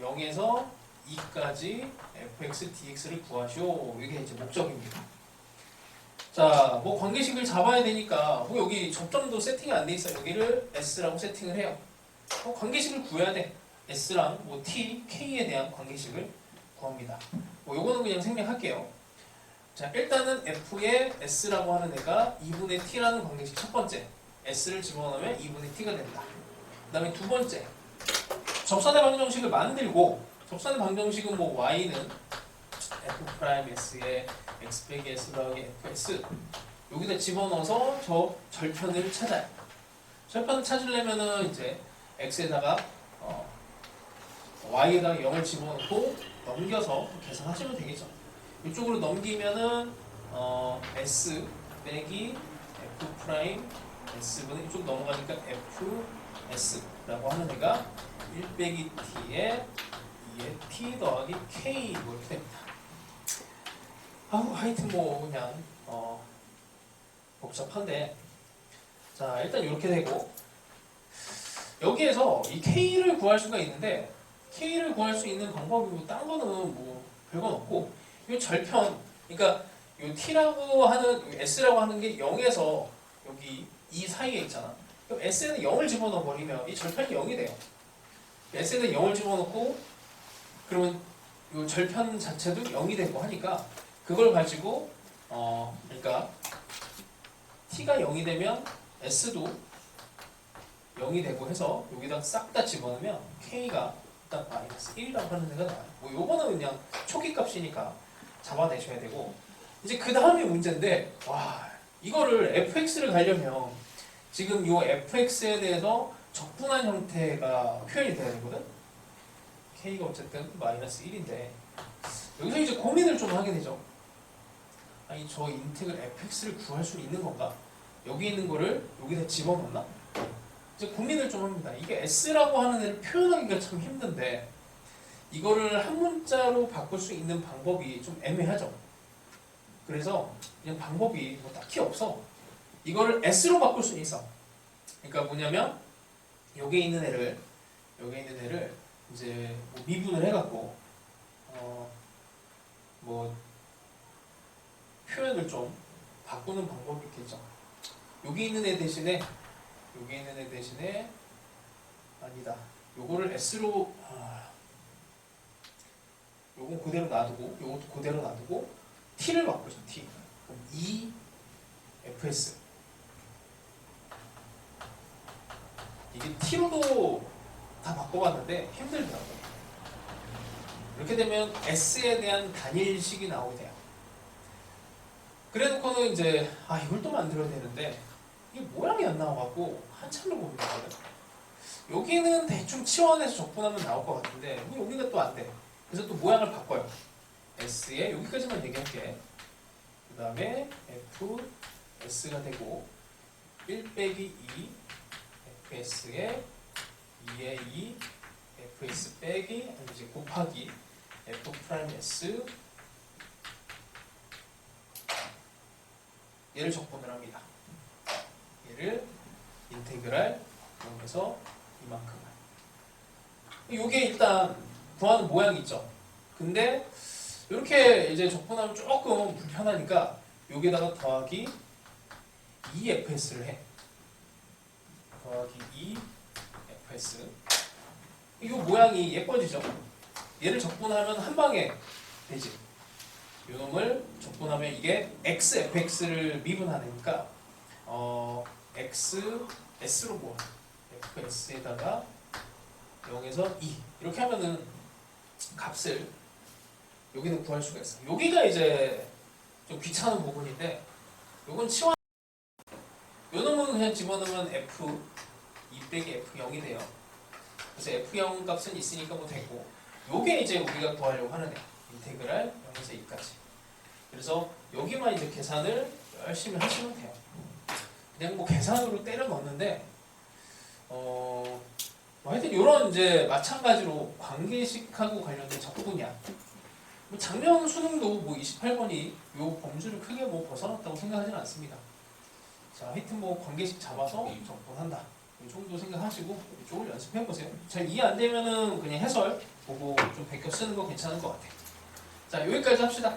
0에서 2까지 fx dx를 구하시오. 이게 이제 목적입니다. 자, 뭐 관계식을 잡아야 되니까 뭐 여기 접점도 세팅이 안 돼 있어요. 여기를 s라고 세팅을 해요. 관계식을 구해야 돼. s랑 뭐 t, k에 대한 관계식을 구합니다. 뭐 요거는 그냥 생략할게요. 자, 일단은 f의 s라고 하는 애가 2분의 t라는 관계식 첫 번째. s를 집어넣으면 2분의 t가 된다. 그 다음에 두 번째. 접선의 방정식을 만들고 접선의 방정식은 뭐 y는 f's의 x 빼기 s 더하기 fs 여기다 집어넣어서 저 절편을 찾아요. 절편을 찾으려면은 이제 x에다가 y에다가 0을 집어넣고 넘겨서 계산하시면 되겠죠. 이쪽으로 넘기면은 s 빼기 f 프라임 s분의 이쪽 넘어가니까 f s라고 하는 애가 1 빼기 t에 2에 t 더하기 k 뭐 이렇게 됩니다. 하여튼 뭐 그냥 복잡한데 자 일단 이렇게 되고 여기에서 이 k를 구할 수가 있는데 k를 구할 수 있는 방법이 뭐 딴 거는 뭐 별건 없고 이 절편 그러니까 이 t라고 하는 s라고 하는 게 0에서 여기 2 사이에 있잖아. 그럼 s에는 0을 집어넣어 버리면 이 절편이 0이 돼요. s에는 0을 집어넣고 그러면 이 절편 자체도 0이 되고 하니까 그걸 가지고 그러니까 t가 0이 되면 s도 0이 되고 해서 여기다 싹 다 집어넣으면 k가 딱 마이너스 1이라고 하는 데가 나와요. 뭐 요거는 그냥 초기 값이니까 잡아내셔야 되고 이제 그 다음에 문제인데 와 이거를 fx를 가려면 지금 요 fx에 대해서 적분한 형태가 표현이 돼야 되거든. k가 어쨌든 마이너스 1인데 여기서 이제 고민을 좀 하게 되죠. 아니 저 인텍을 fx를 구할 수 있는 건가? 여기 있는 거를 여기다 집어넣나? 이제 고민을 좀 합니다. 이게 s라고 하는 애를 표현하기가 참 힘든데 이거를 한 문자로 바꿀 수 있는 방법이 좀 애매하죠. 그래서 그냥 방법이 뭐 딱히 없어. 이거를 s로 바꿀 수 있어. 그러니까 뭐냐면 여기에 있는 애를 이제 뭐 미분을 해갖고 뭐 표현을 좀 바꾸는 방법이 있겠죠. 여기 있는 애 대신에 아니다. 요거를 s로 요건 그대로 놔두고 요것도 그대로 놔두고 t를 바꾸죠. t. 그럼 2 fs 이게 t로도 다 바꿔봤는데 힘들더라고요. 이렇게 되면 S에 대한 단일식이 나오게 돼요. 그래놓고는 이제 이걸 또 만들어야 되는데 이게 모양이 안 나와갖고 한참을 고민했거든요. 여기는 대충 치환해서 적분하면 나올 것 같은데 여기가 또 안 돼. 그래서 또 모양을 바꿔요. S에 여기까지만 얘기할게. 그 다음에 F, S가 되고 1 빼기 2 FS에 2에 2 FS 빼기 이제 곱하기 F 프라임 S 얘를 적분을 합니다. 얘를 인테그랄 이용해서 이만큼을. 이게 일단 구하는 모양이 있죠. 근데 이렇게 이제 적분하면 조금 불편하니까 여기다가 더하기 2fs를 해. 더하기 2fs. 이 모양이 예뻐지죠. 얘를 적분하면 한 방에 되지. 이 놈을 적분하면 이게 xfx를 미분하니까 x s로 모아. fs에다가 0에서 2 이렇게 하면은 값을 여기는 구할 수가 있어. 여기가 이제 좀 귀찮은 부분인데 요건 치환. 요 놈은 그냥 집어넣으면 f 2 빼기 f 0이 돼요. 그래서 f 0 값은 있으니까 뭐 되고 요게 이제 우리가 구하려고 하는 애. 인테그랄 0에서 2까지. 그래서 여기만 이제 계산을 열심히 하시면 돼요. 그냥 뭐 계산으로 때려 넣는데 하여튼 이런 이제 마찬가지로 관계식하고 관련된 적분이야. 뭐 작년 수능도 뭐 28번이 요 범주를 크게 뭐 벗어났다고 생각하지는 않습니다. 자, 하여튼 뭐 관계식 잡아서 적분한다. 이 정도 생각하시고 이쪽을 연습해보세요. 잘 이해 안 되면은 그냥 해설 보고 좀 베껴 쓰는 거 괜찮은 것 같아요. 자, 여기까지 합시다.